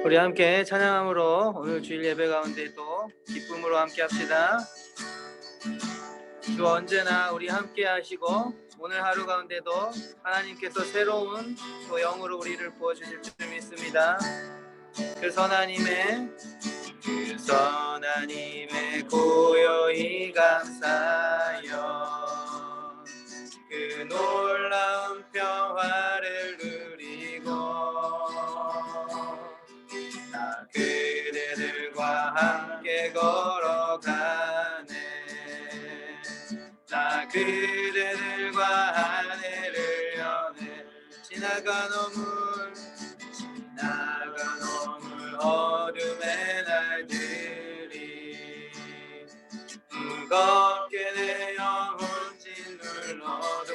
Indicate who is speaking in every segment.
Speaker 1: 우리 함께 찬양함으로 오늘 주일 예배 가운데 또 기쁨으로 함께 합시다. 주 언제나 우리 함께 하시고 오늘 하루 가운데도 하나님께서 새로운 또 영으로 우리를 부어주실 줄 믿습니다. 그 선하님의 고요히 감사여 그 놀라운 평화를 누리고 나 그대들과 함께 걸어가네. 나 그대들과 하늘을 여네. 지나간 어물 어둠의 날들이 무겁게 내 영혼 짓눌러도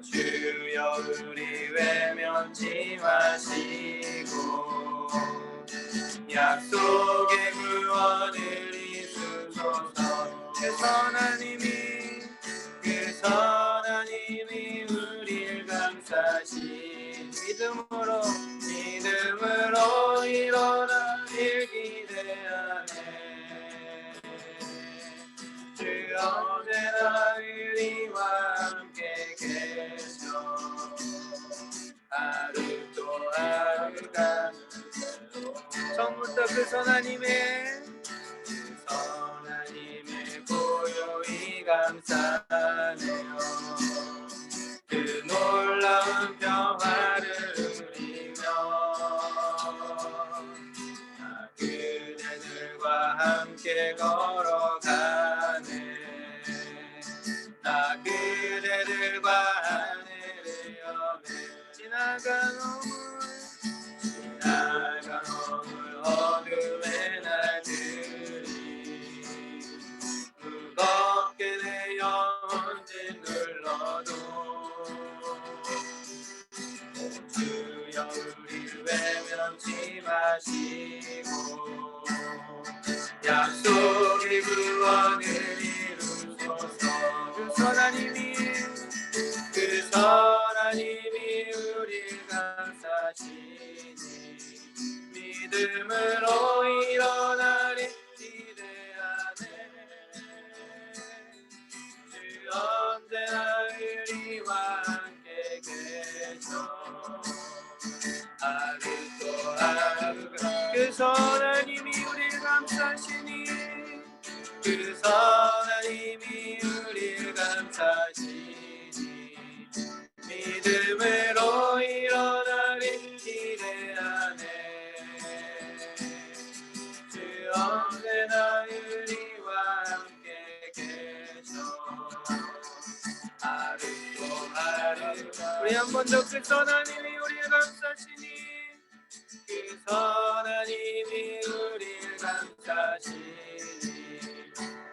Speaker 1: 주여 우리 외면치 마시고 약속의 구원을 이루소서. 그 선하님이 우리를 감싸시 믿음으로 일어나길 기대하네. 주 언제나 우리와 함께 계셔 하루 또 하루가 처음부터 그 선하님의 고요히 감사하네요. 그 놀라운 평화를 누리며 나 그대들과 함께 걸어가네. 나 그대들과 하늘을 여네. 지나간 어물 어둠의 날들이 무겁게 내 영혼 짓눌러도 주여 우리를 외면치 마시고 약속의 구원을 이루소서. 그 선하님이 우리를 감싸시니 믿음으로 일어나리 기대하네. 주 언제나 우리와 함께 계셔 하루 또 하루가 그 선하님이 우리를 감싸시니 그 선하님이 우리를 감싸시니 믿음으로 일어나리 기대하네. 주 언제나 우리와 함께 계셔 하루 또 하루가 우리 한 번 더 그 선하님이 우리를 감싸시니 그 선하님이 우리를 감싸시니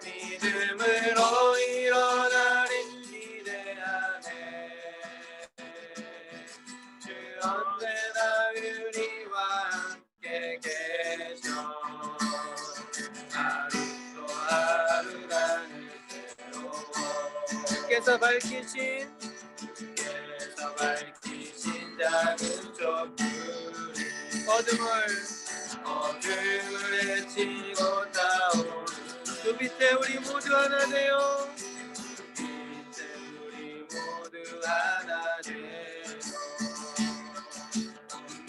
Speaker 1: 믿음으로 일어나리 기대하네. 주 언제나 우리와 함께 계셔 하루 또 하루가 새로워. 주께서 밝히신 작은 촛불이 어둠을 헤치고 타오르 그 빛에 우리 모두 하나 되어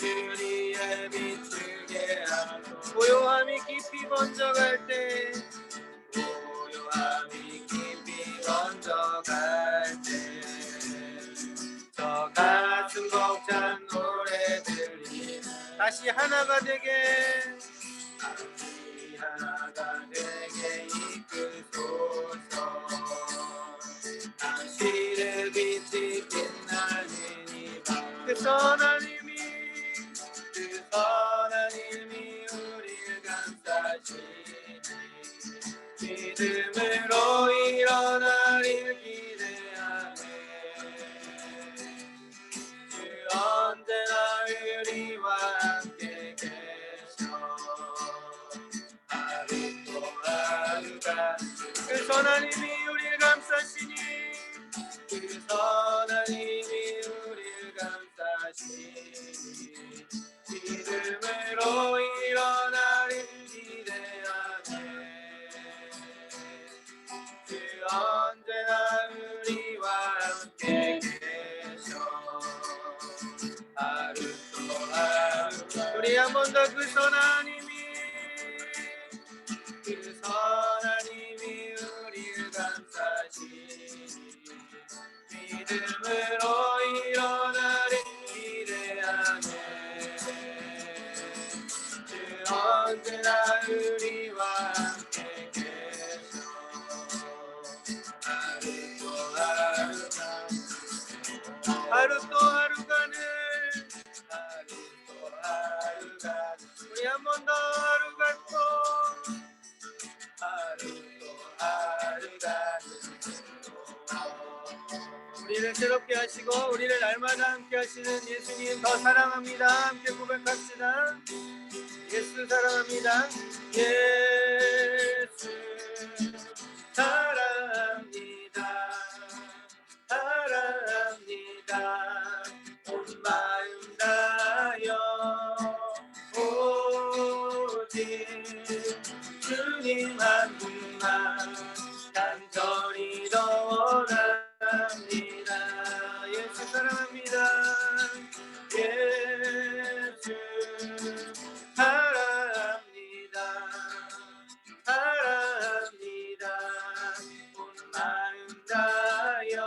Speaker 1: 오늘이에 비추게 하고 고요함이 깊이 번져갈 때 저 가슴 벅찬 노래들이 다시 하나가 되게 이끌소서. 당신의 빛이 빛나는 이 밤 그 선하님이 우리를 감싸시니 믿음으로 일어나리를 기대하네. 주 언제나 우리와 함께 계셔 하루 또 하루가 그 선하님이 우리를 감싸시니 그 선하님이 우리를 감싸시니 주여 그 선하님이 우리를 감싸시니 믿음으로 일어나리 기대하네. 주 언제나 우리와 함께 계셔. 하루 또 하루가는 우리 한 번 더 하루가 또 하루 또 하루가 우리를 새롭게 하시고 우리를 날마다 함께 하시는 예수님 더 사랑합니다. 함께 고백합시다. 예수 사랑합니다. 예수 사랑합니다. 사랑합니다. 온 마음 다하여 오직 주님 한 분만 간절히 더 원합니다. 예수 사랑합니다. 예수 사랑합니다. 사랑합니다. 온 마음 다하여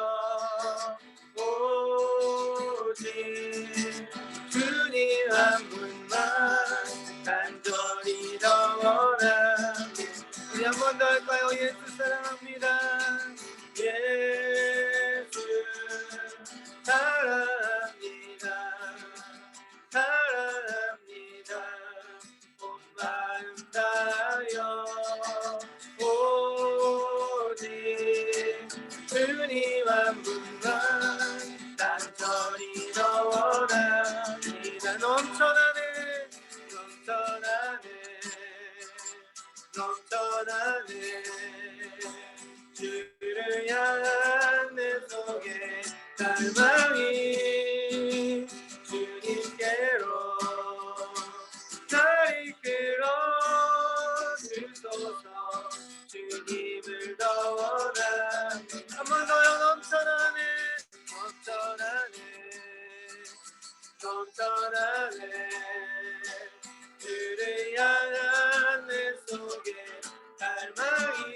Speaker 1: 오직 주님 한 분만 간절히 더 원합니다. 우리 한 번 더 할까요? 예수 사랑합니다. 예수 사랑합니다. 사랑합니다. 온 마음 다하여 오직 주님 한 분만 간절히 더 원합니다. 넘쳐나네 주를 향한 내 속에 갈망이 주님께로 날 이끌어 주소서. 주님을 더 원합니다. 한 번 더요. 넘쳐나네 주를 향한 내 속에 갈망이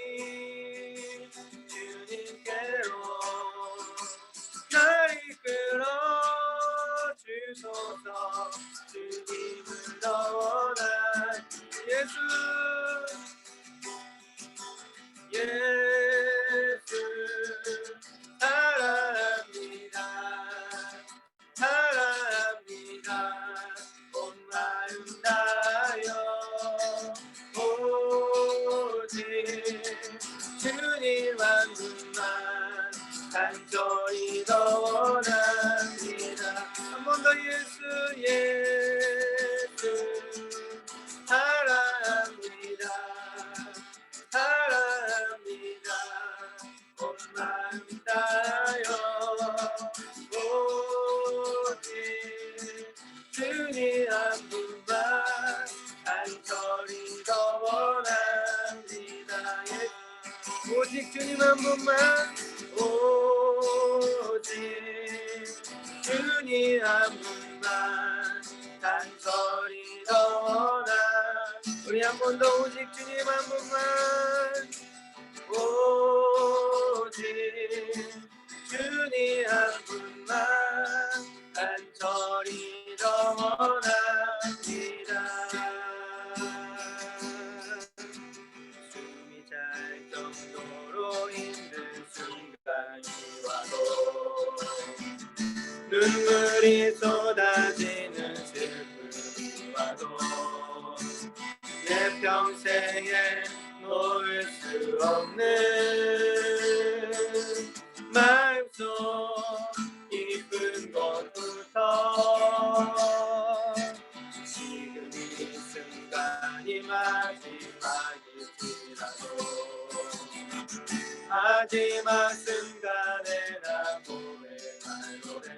Speaker 1: 주님께로 날 이끌어 주소서. 주님을 더 원합니다. 예수 사랑합니다. 사랑합니다. 온 마음 다하여 오직 주님 한 분만 간절히 더 원합니다. 한 번 더 예수 사랑합니다. 사랑합니다. 온 마음 다하여 오직 주님 한 분만 간절히 더 원합니다. 오직 주님 한 분만 오직 주님 한 분만 간절히 더 원합니다. 우리 한 번 더 오직 주님 한 분만 오직 주님 한 분만 간절히 더 원합니다. 숨이 찰 정도로 힘든 순간이 와도 눈물이 쏟아지는 슬픔이 와도 내 평생에 놓을 수 없는 마음속 깊은 곳부터 지금 이 순간이 마지막일지라도 마지막 순간에 나 고백할 노래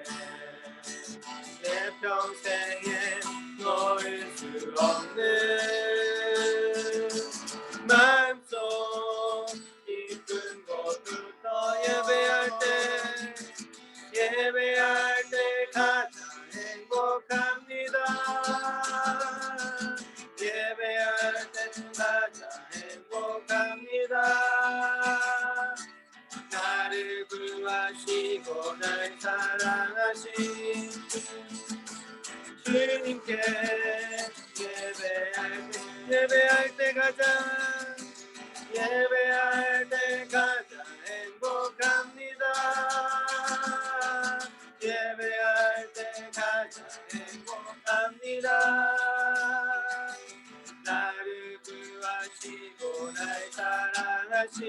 Speaker 1: 내 평생에 놓을 수 없는 마음속 깊은 곳부터 예배할 때 가장 행복합니다. 주님께 예배할 때 가장 행복합니다. 예배할 때 가장 행복합니다. 나를 구하시고 날 사랑하신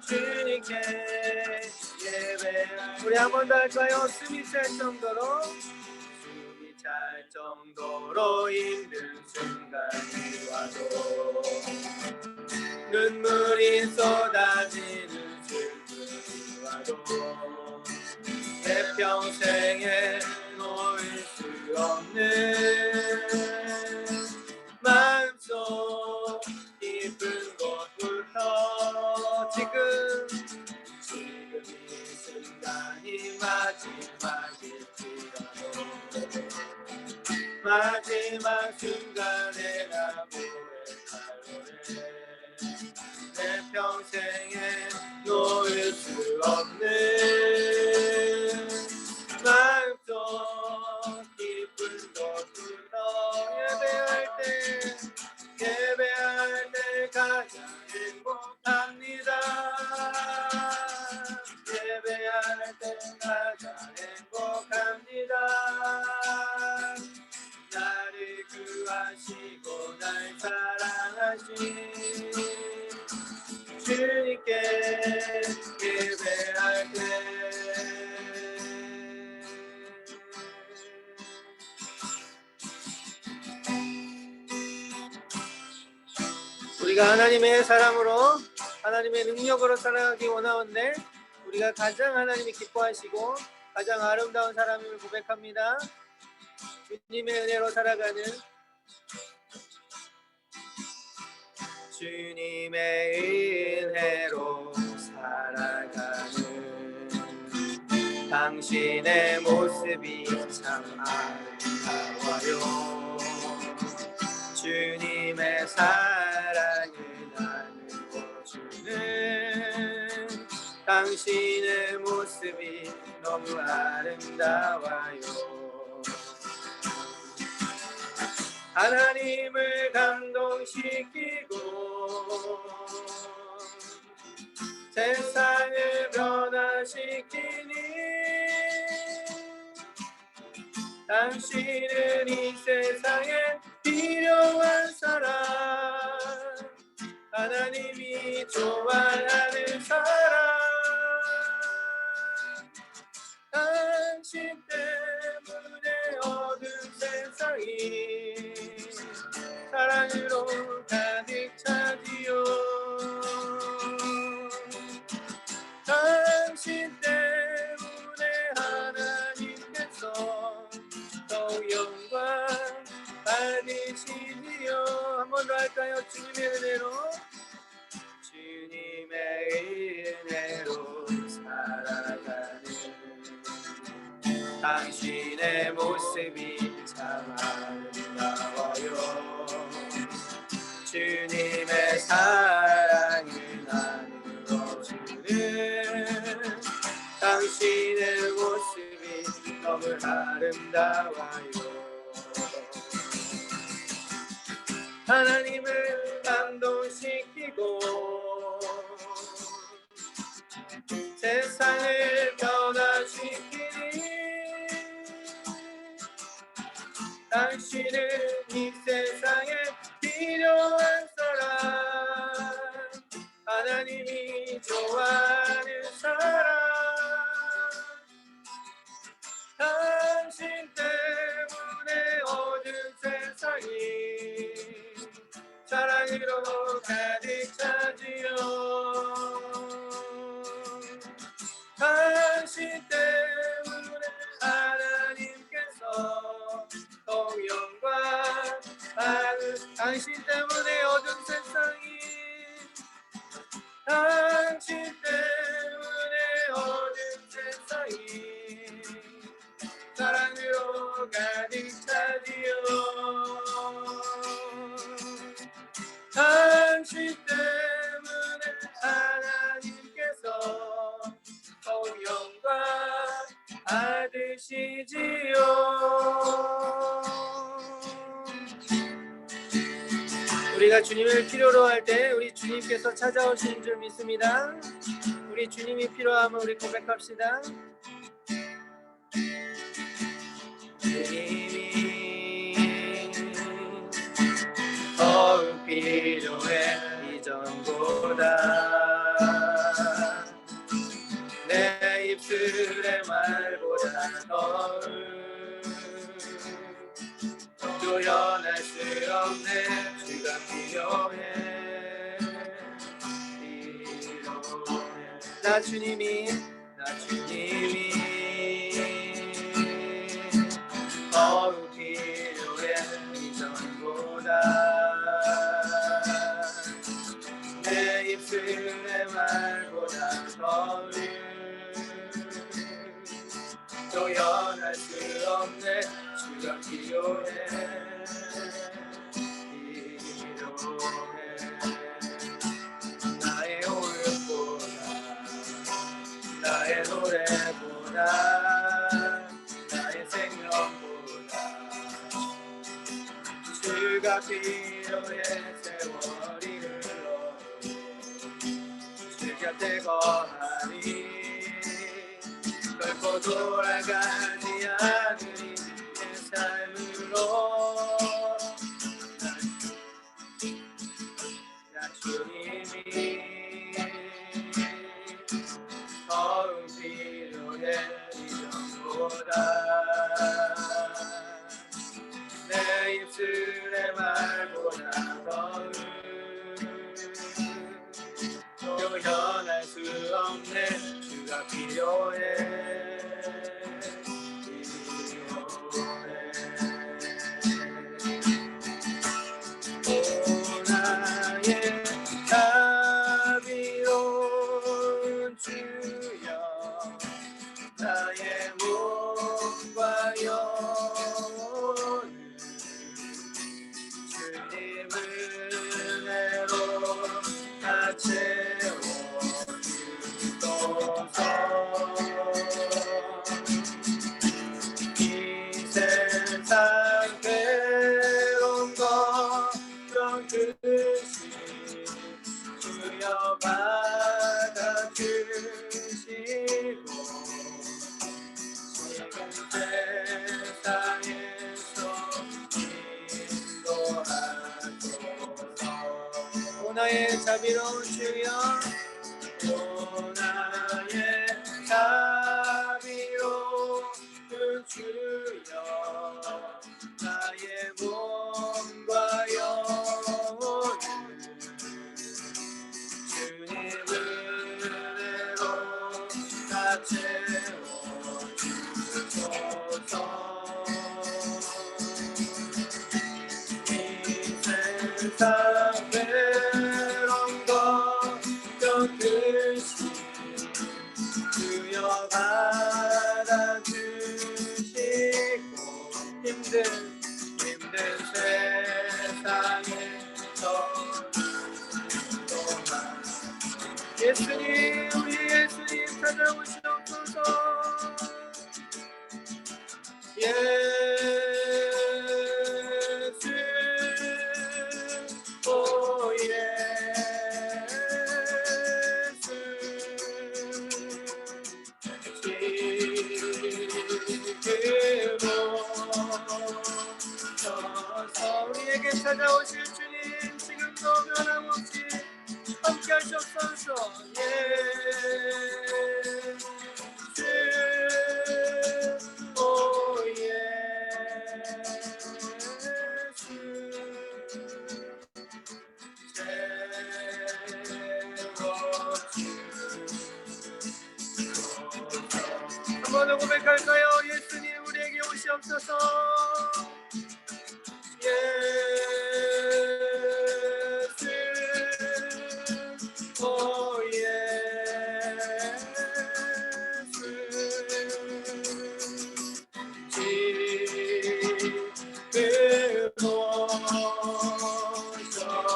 Speaker 1: 주님께 예배할. 우리 한 번 더 할까요? 숨이 찰 정도로 힘든 순간이 와도 눈물이 쏟아지는 슬픔이 와도 내 평생에 놓을 수 없는 마음속 깊은 곳부터 지금 이 순간이 마지막 순간에 나 고백할 노래 내 평생에 놓을 수 없는 마음속 깊은 곳부터 예배할 때 가장 행복합니다. 예배할 때 가장 행복합니다. 나를 구하시고 날 사랑하신 주님께 예배할 때 우리가 하나님의 사람으로 하나님의 능력으로 살아가기 원하는데 우리가 가장 하나님이 기뻐하시고 가장 아름다운 사람임을 고백합니다. 주님의 은혜로 살아가는 주님의 은혜로 살아가는 당신의 모습이 참 아름다워요. 주님의 사랑을 나누어주는 당신의 모습이 너무 아름다워요. 하나님을 감동시키고 세상을 변화시키니 당신은 이 세상에 필요한 사람 하나님이 좋아하는 사람 당신 때문에 어두운 세상이 사랑으로 가득 차지요. 당신 때문에 하나님께서 더 영광 받으시지요. 한 번 더 할까요? 주님의 은혜로 살아가는 당신의 모습이 참 아름다워요. 주님의 사랑을 나누어주는 당신의 모습이 너무 아름다워요. 하나님을 감동시키고 세상을 변화시키니 당신은 이 세상에 필요한 사람 하나님이 좋아하는 사람 당신 때문에 어두운 세상이 사랑으로 가득 차지요. 당신 때문에 하나님께서 더 영광 당신 때문에 어두운 세상이 당신 때문에 어두운 세상이 사랑으로 가득 차지요. 당신 때문에 하나님께서 더 영광 받으시지요. 우리가 주님을 필요로 할 때 우리 주님께서 찾아오시는 줄 믿습니다. 우리 주님이 필요하면 우리 고백합시다. 주님이 더욱 필요해 이전보다 내 입술의 말보다 더욱 표현할 수 없네 주가 필요해 나 주님이 더욱 필요해 이전보다 내 입술의 말보다 더욱 표현할 수 없네 주가 필요해 나의 오늘보다 나의 노래보다 나의 생명보다 주가 필요해 세월이 흘러 주 곁에 거하니 결코 돌아가지 않으리 내 삶으로 나 주님이 더욱 필요해 이전보다 내 입술의 말보다 더욱 표현할 수 없네 주가 필요해 오 나의 자비로운 주여 나의 몸과 영혼을 주님 은혜로 다 채워주소서 이 세상 괴로운 걱정 끝이 주여 받아주시고 지금 세상에서 인도하소서 오 나의 자비로운 주여 오 나의 자비로운 주여 나의 몸과 영혼을 주님 은혜로 다 채워주소서 이 세상 외로운 걱정 끝이 주여 받아주시고 힘든 세상에서 동안 예수님 우리 예수님 찾아오시옵소서 예수 오 예수 지금부터 우리에게 찾아오실 주님 지금도 변함없이 함께 하셨소서 예수 오 예수 한 번 더 고백할까요? 예수님 우리에게 오시옵소서 예수 오 예수 지금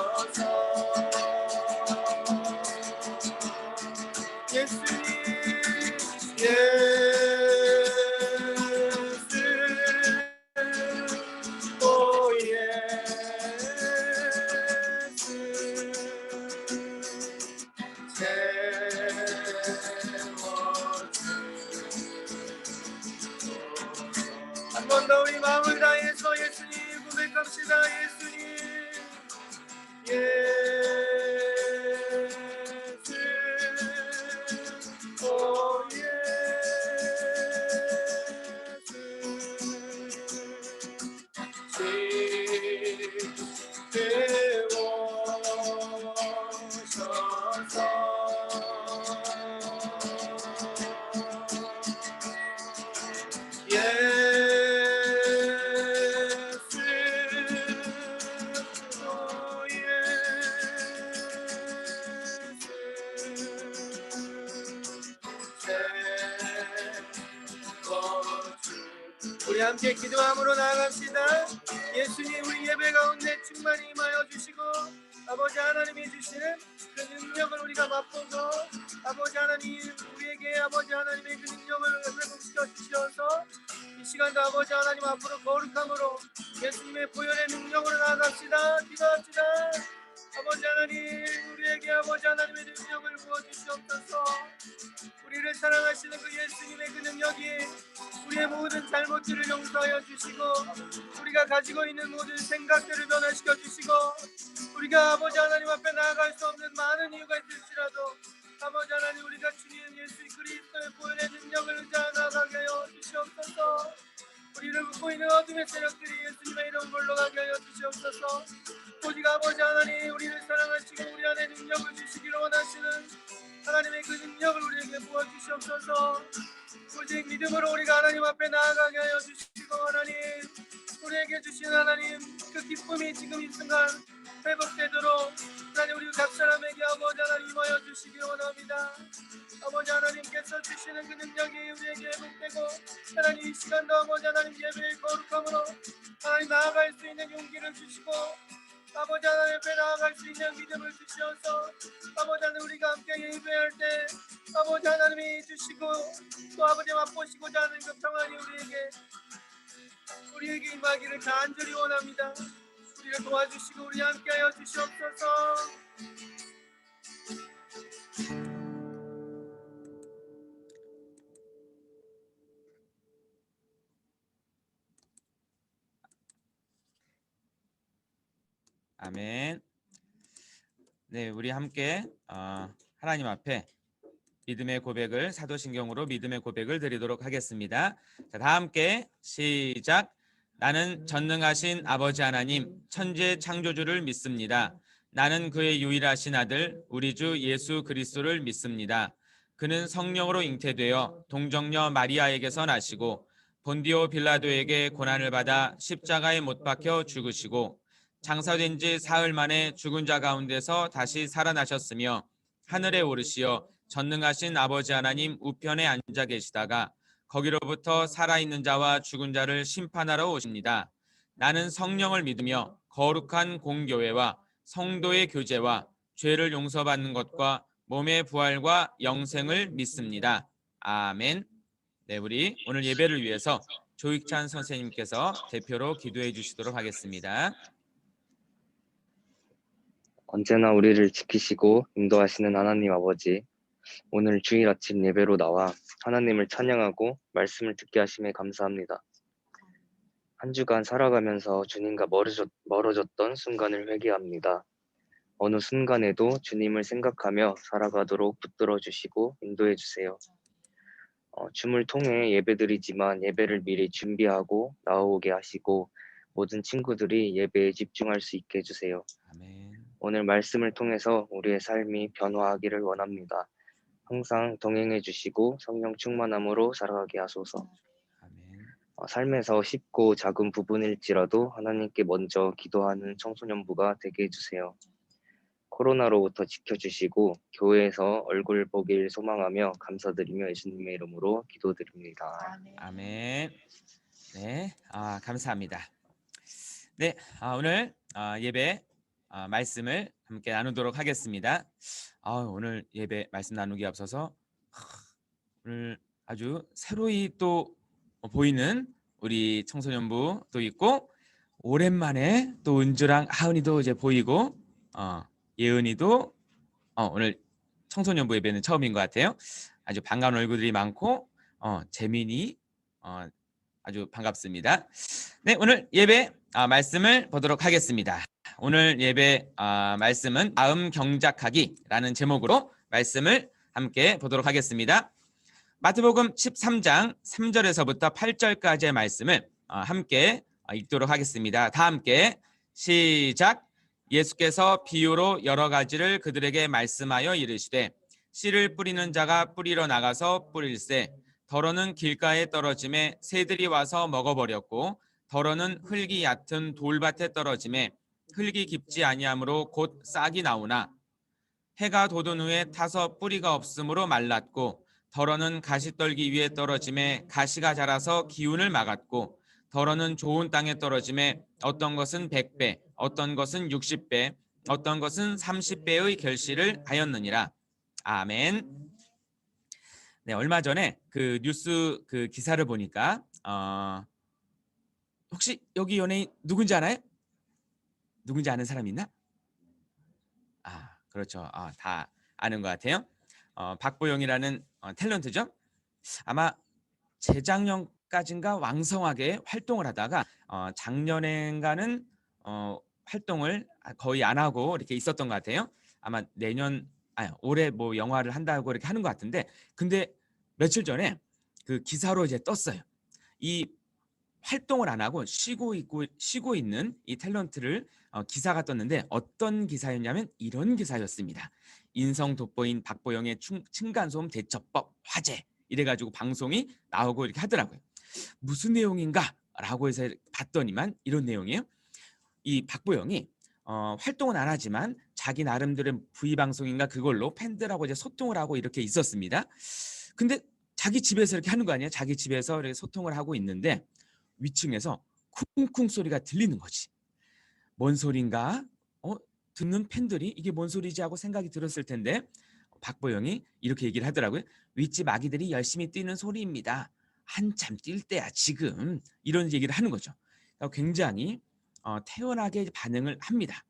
Speaker 1: 오셔서 예수님 예수 번 더 우리 마음을 다해서 예수님 고백합시다. 예수님 예수 오 우리 함께 기도함으로 나아갑시다. 예수님 우리 예배 가운데 충만히 임하여 주시고 아버지 하나님이 주시는 그 능력을 우리가 맛보고 아버지 하나님 우리에게 아버지 하나님의 그 능력을 회복시켜 주시어서 이 시간도 아버지 하나님 앞으로 거룩함으로 예수님의 보혈의 능력으로 나아갑시다. 기도합시다. 아버지 하나님 우리에게 아버지 하나님의 능력을 부어주시옵소서. 우리를 사랑하시는 그 예수님의 그 능력이 우리의 모든 잘못들을 용서하여 주시고 우리가 가지고 있는 모든 생각들을 변화시켜 주시고 우리가 아버지 하나님 앞에 나아갈 수 없는 많은 이유가 있을지라도 아버지 하나님 우리가 주님 예수 그리스도의 보혈의 능력을 의지하여 나아가게 하여 주시옵소서. 우리를 묶고 있는 어둠의 세력들이 예수님의 이름 물러가게 하여 주시옵소서. 오직 아버지 하나님 우리를 사랑하시고 우리 안에 능력을 주시기를 원하시는 하나님의 그 능력을 우리에게 부어주시옵소서. 오직 믿음으로 우리가 하나님 앞에 나아가게 하여 주시고 하나님 우리에게 주신 하나님 그 기쁨이 지금 이 순간 회복되도록 하나님 우리 각 사람에게 아버지 하나님 임하여 주시기 원합니다. 아버지 하나님께서 주시는 그 능력이 우리에게 회복되고 하나님 이 시간도 아버지 하나님 예배의 거룩함으로 하나님 나아갈 수 있는 용기를 주시고 아버지 하나님 앞에 나아갈 수 있는 믿음을 주시어서 아버지 하나님 우리가 함께 예배할 때 아버지 하나님이 주시고 또 아버지 맛보시고자 하는 그 평안이 우리에게 임하기를 간절히 원합니다. 우리를 도와주시고 우리 함께하여 주시옵소서.
Speaker 2: 아멘. 네, 우리 함께 하나님 앞에 믿음의 고백을 사도신경으로 믿음의 고백을 드리도록 하겠습니다. 자, 다 함께 시작. 나는 전능하신 아버지 하나님 천지의 창조주를 믿습니다. 나는 그의 유일하신 아들 우리 주 예수 그리스도를 믿습니다. 그는 성령으로 잉태되어 동정녀 마리아에게서 나시고 본디오 빌라도에게 고난을 받아 십자가에 못 박혀 죽으시고 장사된 지 사흘 만에 죽은 자 가운데서 다시 살아나셨으며 하늘에 오르시어 전능하신 아버지 하나님 우편에 앉아 계시다가 거기로부터 살아있는 자와 죽은 자를 심판하러 오십니다. 나는 성령을 믿으며 거룩한 공교회와 성도의 교제와 죄를 용서받는 것과 몸의 부활과 영생을 믿습니다. 아멘. 네, 우리 오늘 예배를 위해서 조익찬 선생님께서 대표로 기도해 주시도록 하겠습니다.
Speaker 3: 언제나 우리를 지키시고 인도하시는 하나님 아버지, 오늘 주일 아침 예배로 나와 하나님을 찬양하고 말씀을 듣게 하심에 감사합니다. 한 주간 살아가면서 주님과 멀어졌던 순간을 회개합니다. 어느 순간에도 주님을 생각하며 살아가도록 붙들어 주시고 인도해 주세요. 줌을 통해 예배드리지만 예배를 미리 준비하고 나오게 하시고 모든 친구들이 예배에 집중할 수 있게 해주세요.
Speaker 2: 아멘.
Speaker 3: 오늘 말씀을 통해서 우리의 삶이 변화하기를 원합니다. 항상 동행해 주시고 성령 충만함으로 살아가게 하소서.
Speaker 2: 아멘.
Speaker 3: 삶에서 쉽고 작은 부분일지라도 하나님께 먼저 기도하는 청소년부가 되게 해주세요. 코로나로부터 지켜주시고 교회에서 얼굴 보길 소망하며 감사드리며 예수님의 이름으로 기도드립니다.
Speaker 2: 아멘. 네, 감사합니다. 네, 오늘 예배 말씀을 함께 나누도록 하겠습니다. 오늘 예배 말씀 나누기 앞서서 오늘 아주 새로이 또 보이는 우리 청소년부 또 있고 오랜만에 또 은주랑 하은이도 이제 보이고 예은이도 오늘 청소년부 예배는 처음인 것 같아요. 아주 반가운 얼굴들이 많고 재민이 아주 반갑습니다. 네, 오늘 예배 말씀을 보도록 하겠습니다. 오늘 예배 말씀은 마음 경작하기라는 제목으로 말씀을 함께 보도록 하겠습니다. 마태복음 13장 3절에서부터 8절까지의 말씀을 함께 읽도록 하겠습니다. 다 함께 시작. 예수께서 비유로 여러 가지를 그들에게 말씀하여 이르시되 씨를 뿌리는 자가 뿌리러 나가서 뿌릴새 더러는 길가에 떨어짐에 새들이 와서 먹어버렸고 더러는 흙이 얕은 돌밭에 떨어짐에 흙이 깊지 아니하므로 곧 싹이 나오나 해가 돋은 후에 타서 뿌리가 없으므로 말랐고 더러는 가시떨기 위에 떨어짐에 가시가 자라서 기운을 막았고 더러는 좋은 땅에 떨어짐에 어떤 것은 100배 어떤 것은 60배 어떤 것은 30배의 결실을 하였느니라. 아멘. 네, 얼마 전에 그 뉴스 그 기사를 보니까 혹시 여기 연예인 누군지 아나요? 누군지 아는 사람 있나? 그렇죠. 다 아는 것 같아요. 박보영이라는 탤런트죠. 아마 재작년까지인가 왕성하게 활동을 하다가 작년엔가는 활동을 거의 안 하고 이렇게 있었던 것 같아요. 아마 올해 뭐 영화를 한다고 이렇게 하는 것 같은데, 근데 며칠 전에 그 기사로 이제 떴어요. 이 활동을 안 하고 쉬고 있는 이 탤런트를 기사가 떴는데 어떤 기사였냐면 이런 기사였습니다. 인성 돋보인 박보영의 층간소음 대처법 화제 이래가지고 방송이 나오고 이렇게 하더라고요. 무슨 내용인가? 라고 해서 봤더니만 이런 내용이에요. 이 박보영이 활동은 안 하지만 자기 나름대로 V 방송인가 그걸로 팬들하고 이제 소통을 하고 이렇게 있었습니다. 근데 자기 집에서 이렇게 하는 거 아니에요? 자기 집에서 이렇게 소통을 하고 있는데 위층에서 쿵쿵 소리가 들리는 거지. 뭔 소린가? 듣는 팬들이 이게 뭔 소리지 하고 생각이 들었을 텐데 박보영이 이렇게 얘기를 하더라고요. 윗집 아기들이 열심히 뛰는 소리입니다. 한참 뛸 때야 지금. 이런 얘기를 하는 거죠. 굉장히 태연하게 반응을 합니다.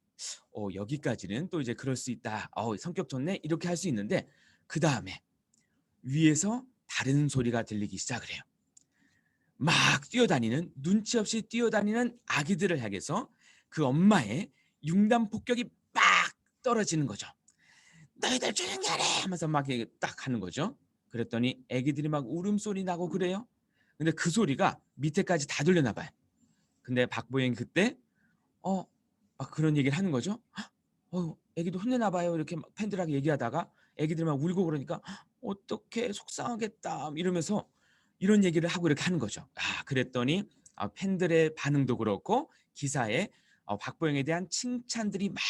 Speaker 2: 여기까지는 또 이제 그럴 수 있다. 성격 좋네. 이렇게 할 수 있는데 그 다음에 위에서 다른 소리가 들리기 시작을 해요. 막 뛰어다니는 눈치 없이 뛰어다니는 아기들을 향해서 그 엄마의 융단 폭격이 막 떨어지는 거죠. 너희들 조용히 하래 하면서 막 딱 하는 거죠. 그랬더니 아기들이 막 울음소리 나고 그래요. 근데 그 소리가 밑에까지 다 들려나 봐요. 근데 박보영이 그때 막 그런 얘기를 하는 거죠. 애기도 혼내나 봐요. 이렇게 막 팬들하고 얘기하다가 애기들이 막 울고 그러니까 어떡해 속상하겠다 이러면서 이런 얘기를 하고 이렇게 하는 거죠. 그랬더니 팬들의 반응도 그렇고 기사에 박보영에 대한 칭찬들이 막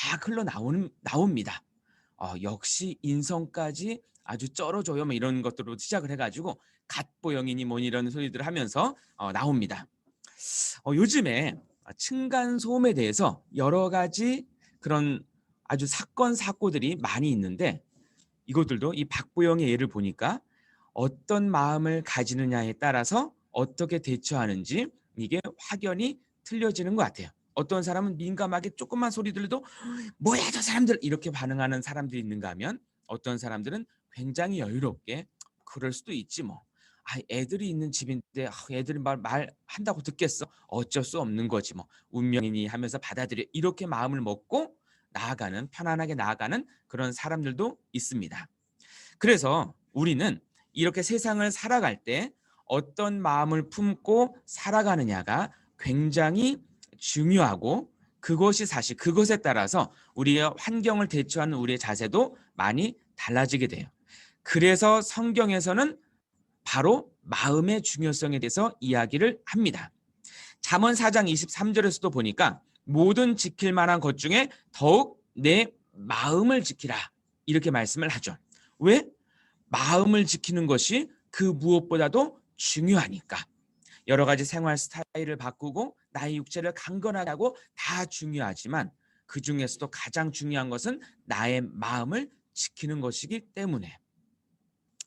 Speaker 2: 나옵니다. 역시 인성까지 아주 쩔어줘요. 뭐 이런 것들로 시작을 해가지고 갓보영이니 뭐니 이런 소리들을 하면서 나옵니다. 요즘에 층간소음에 대해서 여러 가지 그런 아주 사건들이 많이 있는데 이것들도 이 박보영의 예를 보니까 어떤 마음을 가지느냐에 따라서 어떻게 대처하는지 이게 확연히 틀려지는 것 같아요. 어떤 사람은 민감하게 조금만 소리 들려도 뭐야 저 사람들 이렇게 반응하는 사람들이 있는가 하면 어떤 사람들은 굉장히 여유롭게 그럴 수도 있지 뭐. 애들이 있는 집인데 애들이 말 한다고 듣겠어. 어쩔 수 없는 거지 뭐. 운명이니 하면서 받아들여 이렇게 마음을 먹고 편안하게 나아가는 그런 사람들도 있습니다. 그래서 우리는 이렇게 세상을 살아갈 때 어떤 마음을 품고 살아가느냐가 굉장히 중요하고 그것이 사실 그것에 따라서 우리의 환경을 대처하는 우리의 자세도 많이 달라지게 돼요. 그래서 성경에서는 바로 마음의 중요성에 대해서 이야기를 합니다. 잠언 4장 23절에서도 보니까 모든 지킬 만한 것 중에 더욱 내 마음을 지키라 이렇게 말씀을 하죠. 왜? 마음을 지키는 것이 그 무엇보다도 중요하니까. 여러 가지 생활 스타일을 바꾸고 나의 육체를 강건하게 하고 다 중요하지만 그 중에서도 가장 중요한 것은 나의 마음을 지키는 것이기 때문에.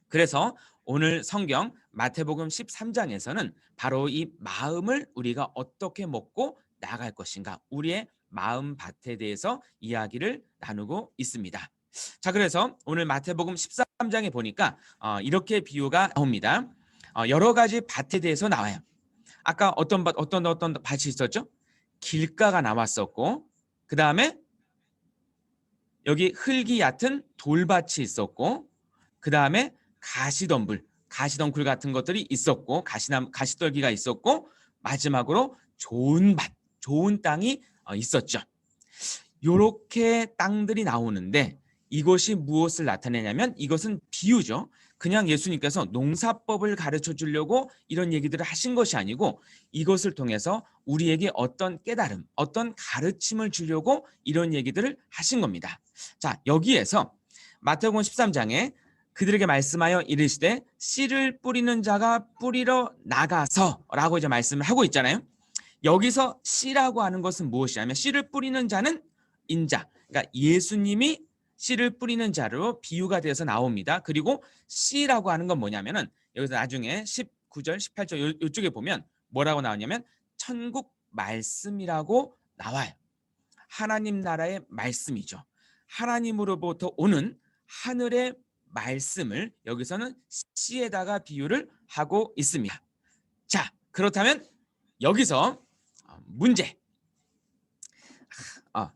Speaker 2: 그래서 오늘 성경 마태복음 13장에서는 바로 이 마음을 우리가 어떻게 먹고 나아갈 것인가 우리의 마음밭에 대해서 이야기를 나누고 있습니다. 자, 그래서 오늘 마태복음 13장에 보니까 이렇게 비유가 나옵니다. 여러 가지 밭에 대해서 나와요. 아까 어떤 밭이 있었죠? 길가가 나왔었고, 그 다음에 여기 흙이 얕은 돌밭이 있었고, 그 다음에 가시덩굴 같은 것들이 있었고, 가시떨기가 있었고, 마지막으로 좋은 밭, 좋은 땅이 있었죠. 요렇게 땅들이 나오는데 이것이 무엇을 나타내냐면 이것은 비유죠. 그냥 예수님께서 농사법을 가르쳐 주려고 이런 얘기들을 하신 것이 아니고 이것을 통해서 우리에게 어떤 깨달음, 어떤 가르침을 주려고 이런 얘기들을 하신 겁니다. 자, 여기에서 마태복음 13장에 그들에게 말씀하여 이르시되 씨를 뿌리는 자가 뿌리러 나가서라고 이제 말씀을 하고 있잖아요. 여기서 씨라고 하는 것은 무엇이냐면 씨를 뿌리는 자는 인자, 그러니까 예수님이 씨를 뿌리는 자로 비유가 되어서 나옵니다. 그리고 씨라고 하는 건 뭐냐면은 여기서 나중에 19절, 18절 이쪽에 보면 뭐라고 나오냐면 천국 말씀이라고 나와요. 하나님 나라의 말씀이죠. 하나님으로부터 오는 하늘의 말씀을 여기서는 씨에다가 비유를 하고 있습니다. 자, 그렇다면 여기서 문제.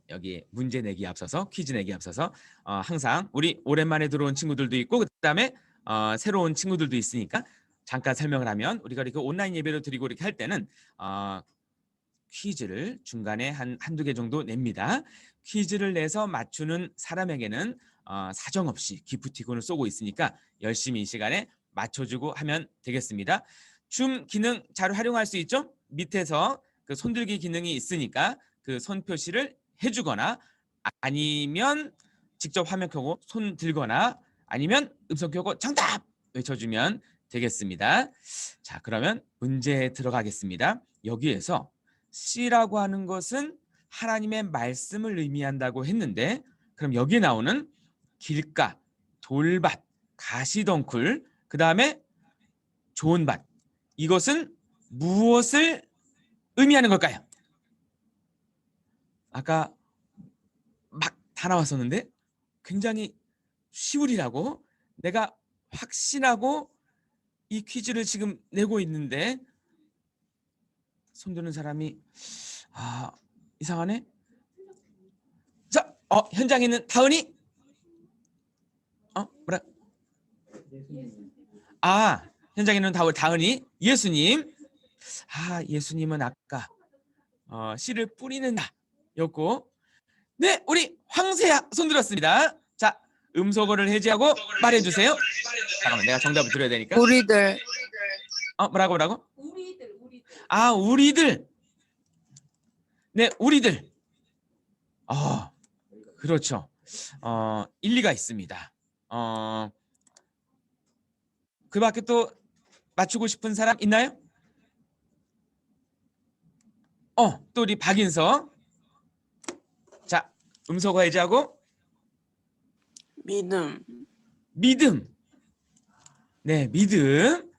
Speaker 2: 여기 문제 내기 앞서서 퀴즈 내기 앞서서 항상 우리 오랜만에 들어온 친구들도 있고 그다음에 새로운 친구들도 있으니까 잠깐 설명을 하면 우리가 이렇게 온라인 예배를 드리고 이렇게 할 때는 퀴즈를 중간에 한두 개 정도 냅니다. 퀴즈를 내서 맞추는 사람에게는 사정없이 기프티콘을 쏘고 있으니까 열심히 이 시간에 맞춰주고 하면 되겠습니다. 줌 기능 잘 활용할 수 있죠? 밑에서 그 손들기 기능이 있으니까 그 손 표시를 해주거나 아니면 직접 화면 켜고 손 들거나 아니면 음성 켜고 정답 외쳐주면 되겠습니다. 자, 그러면 문제에 들어가겠습니다. 여기에서 씨라고 하는 것은 하나님의 말씀을 의미한다고 했는데 그럼 여기에 나오는 길가, 돌밭, 가시덩굴, 그 다음에 좋은 밭, 이것은 무엇을 의미하는 걸까요? 아까 막 다 나왔었는데 굉장히 쉬우리라고 내가 확신하고 이 퀴즈를 지금 내고 있는데 손드는 사람이 이상하네. 자, 현장에 있는 다은이 뭐라? 현장에 있는 다은이 예수님. 예수님은 아까 씨를 뿌리는 자였고, 네, 우리 황세야 손 들었습니다. 자, 음소거를 해제하고 말해주세요. 잠깐만, 내가 정답을 들어야 되니까.
Speaker 4: 우리들.
Speaker 2: 뭐라고? 우리들. 네, 우리들. 그렇죠. 일리가 있습니다. 그 밖에 또 맞추고 싶은 사람 있나요? 또 우리 박인서. 자, 음소거 해제하고 믿음. 네, 믿음.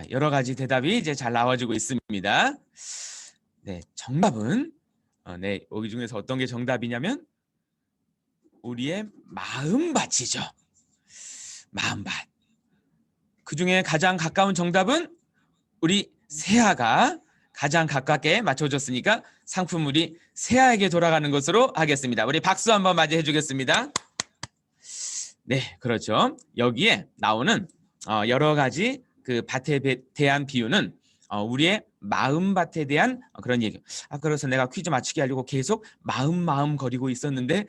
Speaker 2: 여러 가지 대답이 이제 잘 나와주고 있습니다. 네, 정답은 여기 중에서 어떤 게 정답이냐면 우리의 마음밭이죠. 마음밭. 그 중에 가장 가까운 정답은 우리 세아가 가장 가깝게 맞춰줬으니까 상품 우리 세아에게 돌아가는 것으로 하겠습니다. 우리 박수 한번 맞이해 주겠습니다. 네, 그렇죠. 여기에 나오는 여러 가지 그 밭에 대한 비유는 우리의 마음밭에 대한 그런 얘기. 그래서 내가 퀴즈 맞추게 하려고 계속 마음 거리고 있었는데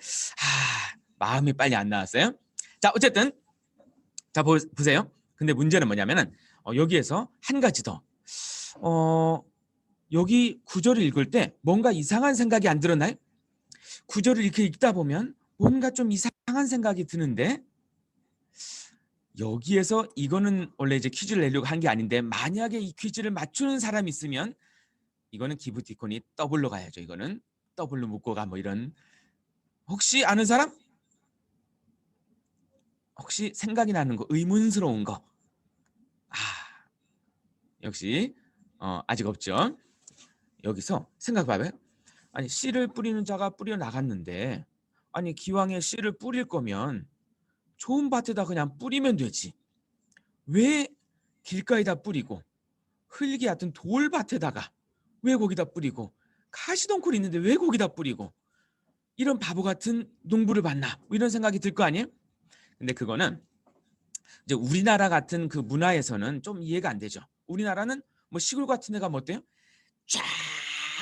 Speaker 2: 마음이 빨리 안 나왔어요. 자, 어쨌든 자 보세요. 근데 문제는 뭐냐면은 여기에서 한 가지 더. 여기 구절을 읽을 때 뭔가 이상한 생각이 안 들었나요? 구절을 이렇게 읽다 보면 뭔가 좀 이상한 생각이 드는데 여기에서 이거는 원래 이제 퀴즈를 내려고 한 게 아닌데 만약에 이 퀴즈를 맞추는 사람이 있으면 이거는 기프티콘이 더블로 가야죠. 이거는 더블로 묶고 가 뭐 이런. 혹시 아는 사람? 혹시 생각이 나는 거, 의문스러운 거. 역시 아직 없죠. 여기서 생각해봐요. 아니 씨를 뿌리는 자가 뿌려 나갔는데 아니 기왕에 씨를 뿌릴 거면 좋은 밭에다 그냥 뿌리면 되지. 왜 길가에다 뿌리고 흙이 얕은 돌밭에다가 왜 거기다 뿌리고, 가시덩굴이 있는데 왜 거기다 뿌리고, 이런 바보 같은 농부를 봤나, 뭐 이런 생각이 들 거 아니에요? 근데 그거는 이제 우리나라 같은 그 문화에서는 좀 이해가 안 되죠. 우리나라는 뭐 시골 같은 데가 뭐 어때요? 쫙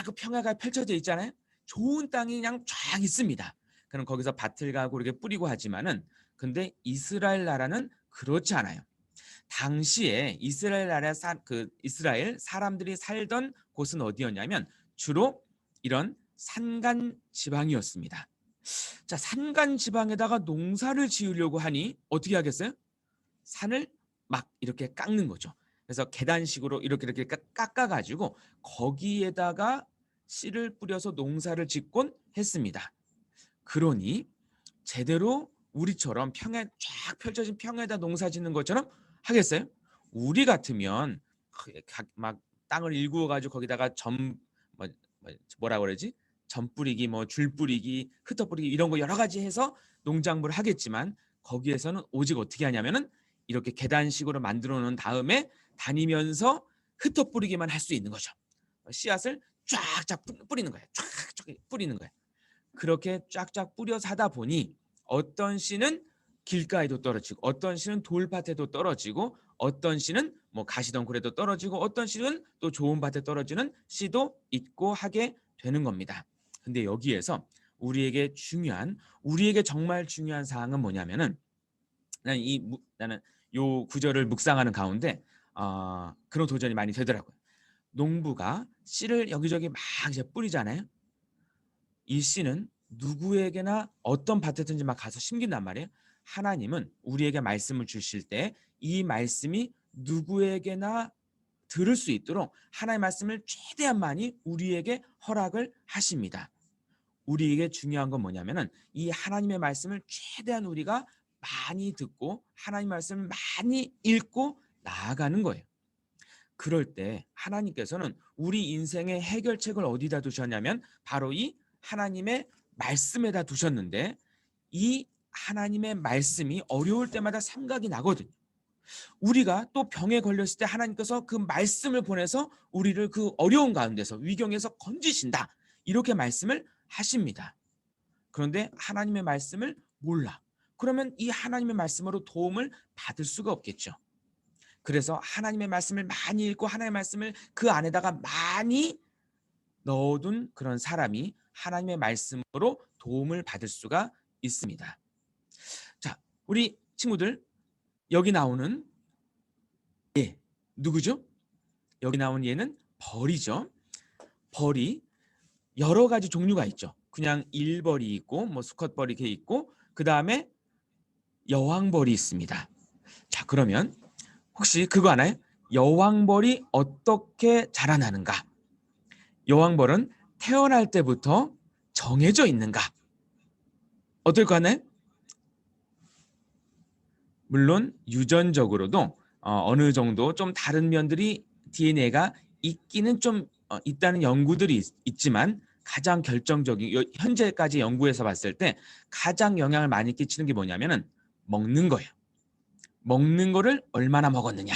Speaker 2: 그 평야가 펼쳐져 있잖아요. 좋은 땅이 그냥 쫙 있습니다. 그럼 거기서 밭을 가고 이렇게 뿌리고 하지만은, 근데 이스라엘 나라는 그렇지 않아요. 당시에 이스라엘 사람들이 살던 곳은 어디였냐면 주로 이런 산간 지방이었습니다. 자, 산간 지방에다가 농사를 지으려고 하니 어떻게 하겠어요? 산을 막 이렇게 깎는 거죠. 그래서 계단식으로 이렇게 깎아가지고 거기에다가 씨를 뿌려서 농사를 짓곤 했습니다. 그러니 제대로 우리처럼 평야 쫙 펼쳐진 평야에다 농사 짓는 것처럼 하겠어요? 우리 같으면 막 땅을 일구어 가지고 거기다가 뭐라 그러지? 점 뿌리기, 뭐 줄 뿌리기, 흩어 뿌리기 이런 거 여러 가지 해서 농작물을 하겠지만, 거기에서는 오직 어떻게 하냐면은 이렇게 계단식으로 만들어 놓은 다음에 다니면서 흩어 뿌리기만 할 수 있는 거죠. 씨앗을 쫙쫙 뿌리는 거예요. 쫙쫙 뿌리는 거예요. 그렇게 쫙쫙 뿌려서 하다 보니 어떤 씨는 길가에도 떨어지고, 어떤 씨는 돌밭에도 떨어지고, 어떤 씨는 뭐 가시덩굴에도 떨어지고, 어떤 씨는 또 좋은 밭에 떨어지는 씨도 있고 하게 되는 겁니다. 근데 여기에서 우리에게 정말 중요한 사항은 뭐냐면은, 나는 요 구절을 묵상하는 가운데 그런 도전이 많이 되더라고요. 농부가 씨를 여기저기 막 이제 뿌리잖아요. 이 씨는 누구에게나 어떤 밭에든지 막 가서 심긴단 말이에요. 하나님은 우리에게 말씀을 주실 때 이 말씀이 누구에게나 들을 수 있도록 하나님의 말씀을 최대한 많이 우리에게 허락을 하십니다. 우리에게 중요한 건 뭐냐면은 이 하나님의 말씀을 최대한 우리가 많이 듣고 하나님의 말씀을 많이 읽고 나아가는 거예요. 그럴 때 하나님께서는 우리 인생의 해결책을 어디다 두셨냐면 바로 이 하나님의 말씀에다 두셨는데, 이 하나님의 말씀이 어려울 때마다 생각이 나거든요. 우리가 또 병에 걸렸을 때 하나님께서 그 말씀을 보내서 우리를 그 어려운 가운데서 위경에서 건지신다, 이렇게 말씀을 하십니다. 그런데 하나님의 말씀을 몰라. 그러면 이 하나님의 말씀으로 도움을 받을 수가 없겠죠. 그래서 하나님의 말씀을 많이 읽고 하나님의 말씀을 그 안에다가 많이 넣어둔 그런 사람이 하나님의 말씀으로 도움을 받을 수가 있습니다. 자, 우리 친구들, 여기 나오는 얘 누구죠? 여기 나온 얘는 벌이죠. 벌이 여러 가지 종류가 있죠. 그냥 일벌이 있고 뭐 수컷벌이 이렇게 있고, 그 다음에 여왕벌이 있습니다. 자, 그러면 혹시 그거 아나요? 여왕벌이 어떻게 자라나는가? 여왕벌은 태어날 때부터 정해져 있는가? 어떨 거 아나요? 물론 유전적으로도 어느 정도 좀 다른 면들이 DNA가 있기는 좀 있다는 연구들이 있지만, 가장 결정적인 현재까지 연구에서 봤을 때 가장 영향을 많이 끼치는 게 뭐냐면은 먹는 거예요. 먹는 거를 얼마나 먹었느냐.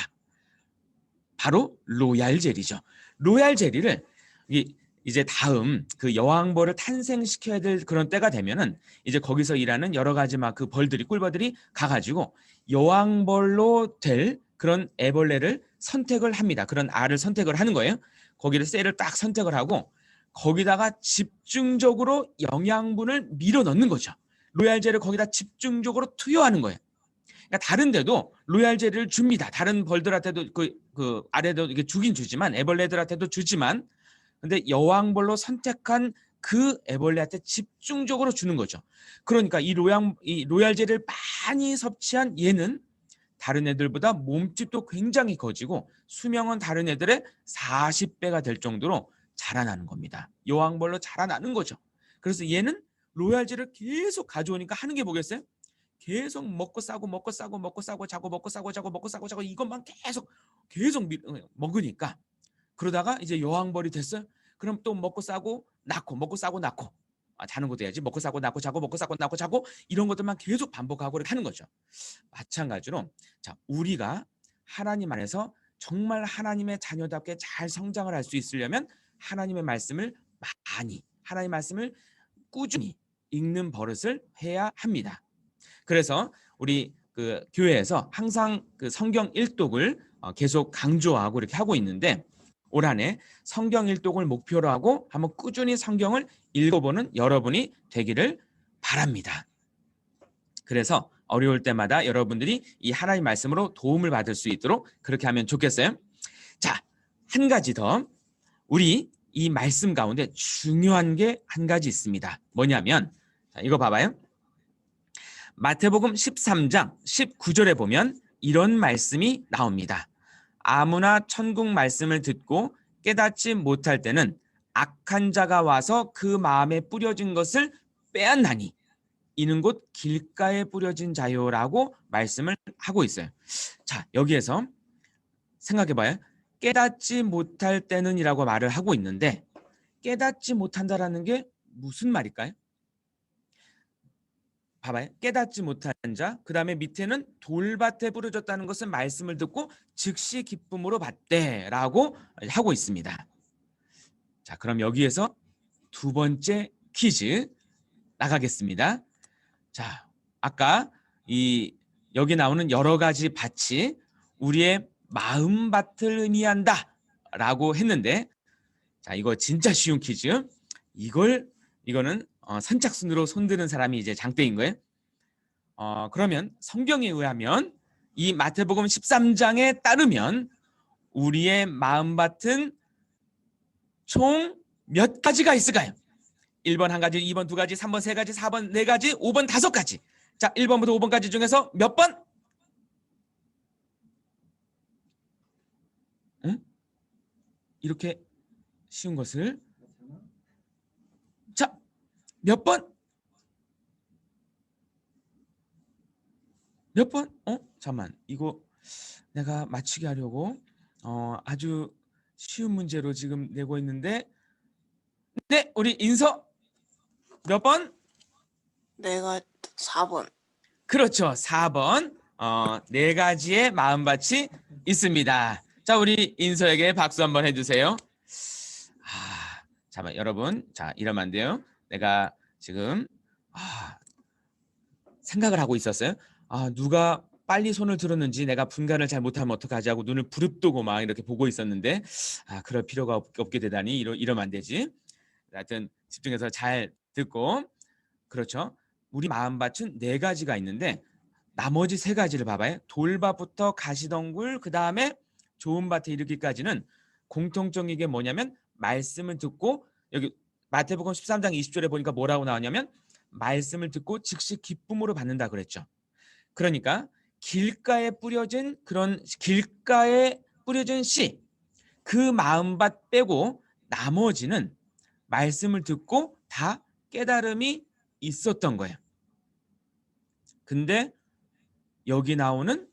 Speaker 2: 바로 로얄 젤이죠. 로얄 젤리를 이제 다음 그 여왕벌을 탄생시켜야 될 그런 때가 되면은 이제 거기서 일하는 여러 가지 막 그 벌들이, 꿀벌들이 가가지고 여왕벌로 될 그런 애벌레를 선택을 합니다. 그런 알을 선택을 하는 거예요. 거기를 셀을 딱 선택을 하고 거기다가 집중적으로 영양분을 밀어 넣는 거죠. 로얄젤을 거기다 집중적으로 투여하는 거예요. 그러니까 다른 데도 로얄 젤리를 줍니다. 다른 벌들한테도 그 아래도 이게 주긴 주지만, 애벌레들한테도 주지만, 근데 여왕벌로 선택한 그 애벌레한테 집중적으로 주는 거죠. 그러니까 이 로얄 젤리를 많이 섭취한 얘는 다른 애들보다 몸집도 굉장히 커지고 수명은 다른 애들의 40배가 될 정도로 자라나는 겁니다. 여왕벌로 자라나는 거죠. 그래서 얘는 로얄 젤리를 계속 가져오니까 하는 게 뭐겠어요? 계속 먹고 싸고 먹고 싸고 먹고 싸고 자고 먹고 싸고 자고 먹고 싸고 자고 이것만 계속 먹으니까, 그러다가 이제 여왕벌이 됐어요. 그럼 또 먹고 싸고 낳고 먹고 싸고 낳고, 자는 것도 해야지. 먹고 싸고 낳고 자고 먹고 싸고 낳고 자고, 이런 것들만 계속 반복하고 이렇게 하는 거죠. 마찬가지로 자, 우리가 하나님 안에서 정말 하나님의 자녀답게 잘 성장을 할 수 있으려면 하나님의 말씀을 많이, 하나님의 말씀을 꾸준히 읽는 버릇을 해야 합니다. 그래서 우리 그 교회에서 항상 그 성경 일독을 계속 강조하고 이렇게 하고 있는데, 올 한 해 성경 일독을 목표로 하고 한번 꾸준히 성경을 읽어보는 여러분이 되기를 바랍니다. 그래서 어려울 때마다 여러분들이 이 하나님 말씀으로 도움을 받을 수 있도록 그렇게 하면 좋겠어요. 자, 한 가지 더, 우리 이 말씀 가운데 중요한 게 한 가지 있습니다. 뭐냐면, 자, 이거 봐봐요. 마태복음 13장 19절에 보면 이런 말씀이 나옵니다. 아무나 천국 말씀을 듣고 깨닫지 못할 때는 악한 자가 와서 그 마음에 뿌려진 것을 빼앗나니 이는 곧 길가에 뿌려진 자요라고 말씀을 하고 있어요. 자, 여기에서 생각해봐요. 깨닫지 못할 때는 이라고 말을 하고 있는데, 깨닫지 못한다라는 게 무슨 말일까요? 봐봐요. 깨닫지 못한 자, 그 다음에 밑에는 돌밭에 뿌려졌다는 것은 말씀을 듣고 즉시 기쁨으로 받대라고 하고 있습니다. 자, 그럼 여기에서 두 번째 퀴즈 나가겠습니다. 자, 아까 여기 나오는 여러 가지 밭이 우리의 마음밭을 의미한다 라고 했는데, 자, 이거 진짜 쉬운 퀴즈. 이거는 선착순으로 손드는 사람이 이제 장땡인 거예요. 그러면 성경에 의하면 이 마태복음 13장에 따르면 우리의 마음밭은 총 몇 가지가 있을까요? 1번 한 가지, 2번 두 가지, 3번 세 가지, 4번 네 가지, 5번 다섯 가지. 자, 1번부터 5번까지 중에서 몇 번? 응? 이렇게 쉬운 것을, 자, 몇 번? 몇 번? 잠깐만, 이거 내가 맞추게 하려고 아주 쉬운 문제로 지금 내고 있는데, 네, 우리 인서 몇 번?
Speaker 4: 내가 4번.
Speaker 2: 그렇죠, 4번. 네 가지의 마음밭이 있습니다. 자, 우리 인서에게 박수 한번 해주세요. 잠깐만, 여러분, 자, 이러면 안 돼요. 내가 지금 생각을 하고 있었어요. 누가 빨리 손을 들었는지 내가 분간을 잘 못하면 어떡하지 하고 눈을 부릅뜨고 막 이렇게 보고 있었는데, 그럴 필요가 없게 되다니. 이러면 안 되지. 하여튼 집중해서 잘 듣고. 그렇죠. 우리 마음밭은 네 가지가 있는데 나머지 세 가지를 봐봐요. 돌밭부터 가시덩굴, 그 다음에 좋은 밭에 이르기까지는 공통적인 게 뭐냐면 말씀을 듣고, 여기 마태복음 13장 20절에 보니까 뭐라고 나오냐면 말씀을 듣고 즉시 기쁨으로 받는다 그랬죠. 그러니까 길가에 뿌려진 씨, 그 마음밭 빼고 나머지는 말씀을 듣고 다 깨달음이 있었던 거예요. 근데 여기 나오는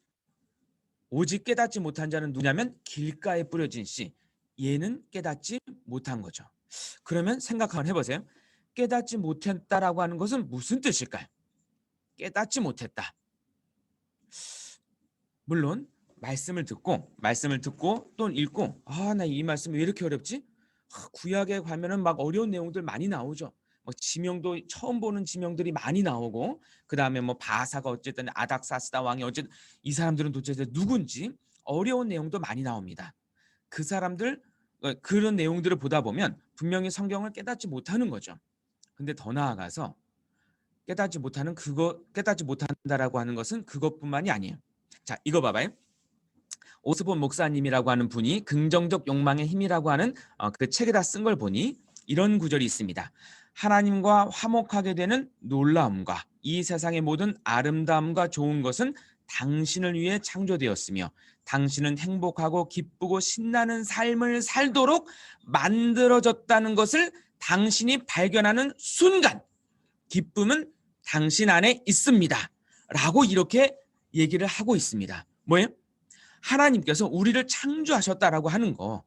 Speaker 2: 오직 깨닫지 못한 자는 누구냐면 길가에 뿌려진 씨, 얘는 깨닫지 못한 거죠. 그러면 생각 한번 해보세요. 깨닫지 못했다라고 하는 것은 무슨 뜻일까요? 깨닫지 못했다. 물론 말씀을 듣고 또 읽고, 나 이 말씀이 왜 이렇게 어렵지? 구약에 가면은 막 어려운 내용들 많이 나오죠. 뭐 지명도 처음 보는 지명들이 많이 나오고, 그 다음에 뭐 바사가 어쨌든 아닥사스다 왕이 어쨌든 이 사람들은 도대체 누군지 어려운 내용도 많이 나옵니다. 그 사람들 그런 내용들을 보다 보면 분명히 성경을 깨닫지 못하는 거죠. 근데 더 나아가서 깨닫지 못한다라고 하는 것은 그것뿐만이 아니에요. 자, 이거 봐봐요. 오스본 목사님이라고 하는 분이 긍정적 욕망의 힘이라고 하는 그 책에다 쓴 걸 보니 이런 구절이 있습니다. 하나님과 화목하게 되는 놀라움과 이 세상의 모든 아름다움과 좋은 것은 당신을 위해 창조되었으며 당신은 행복하고 기쁘고 신나는 삶을 살도록 만들어졌다는 것을 당신이 발견하는 순간 기쁨은 당신 안에 있습니다. 라고 이렇게 얘기를 하고 있습니다. 뭐예요? 하나님께서 우리를 창조하셨다라고 하는 거,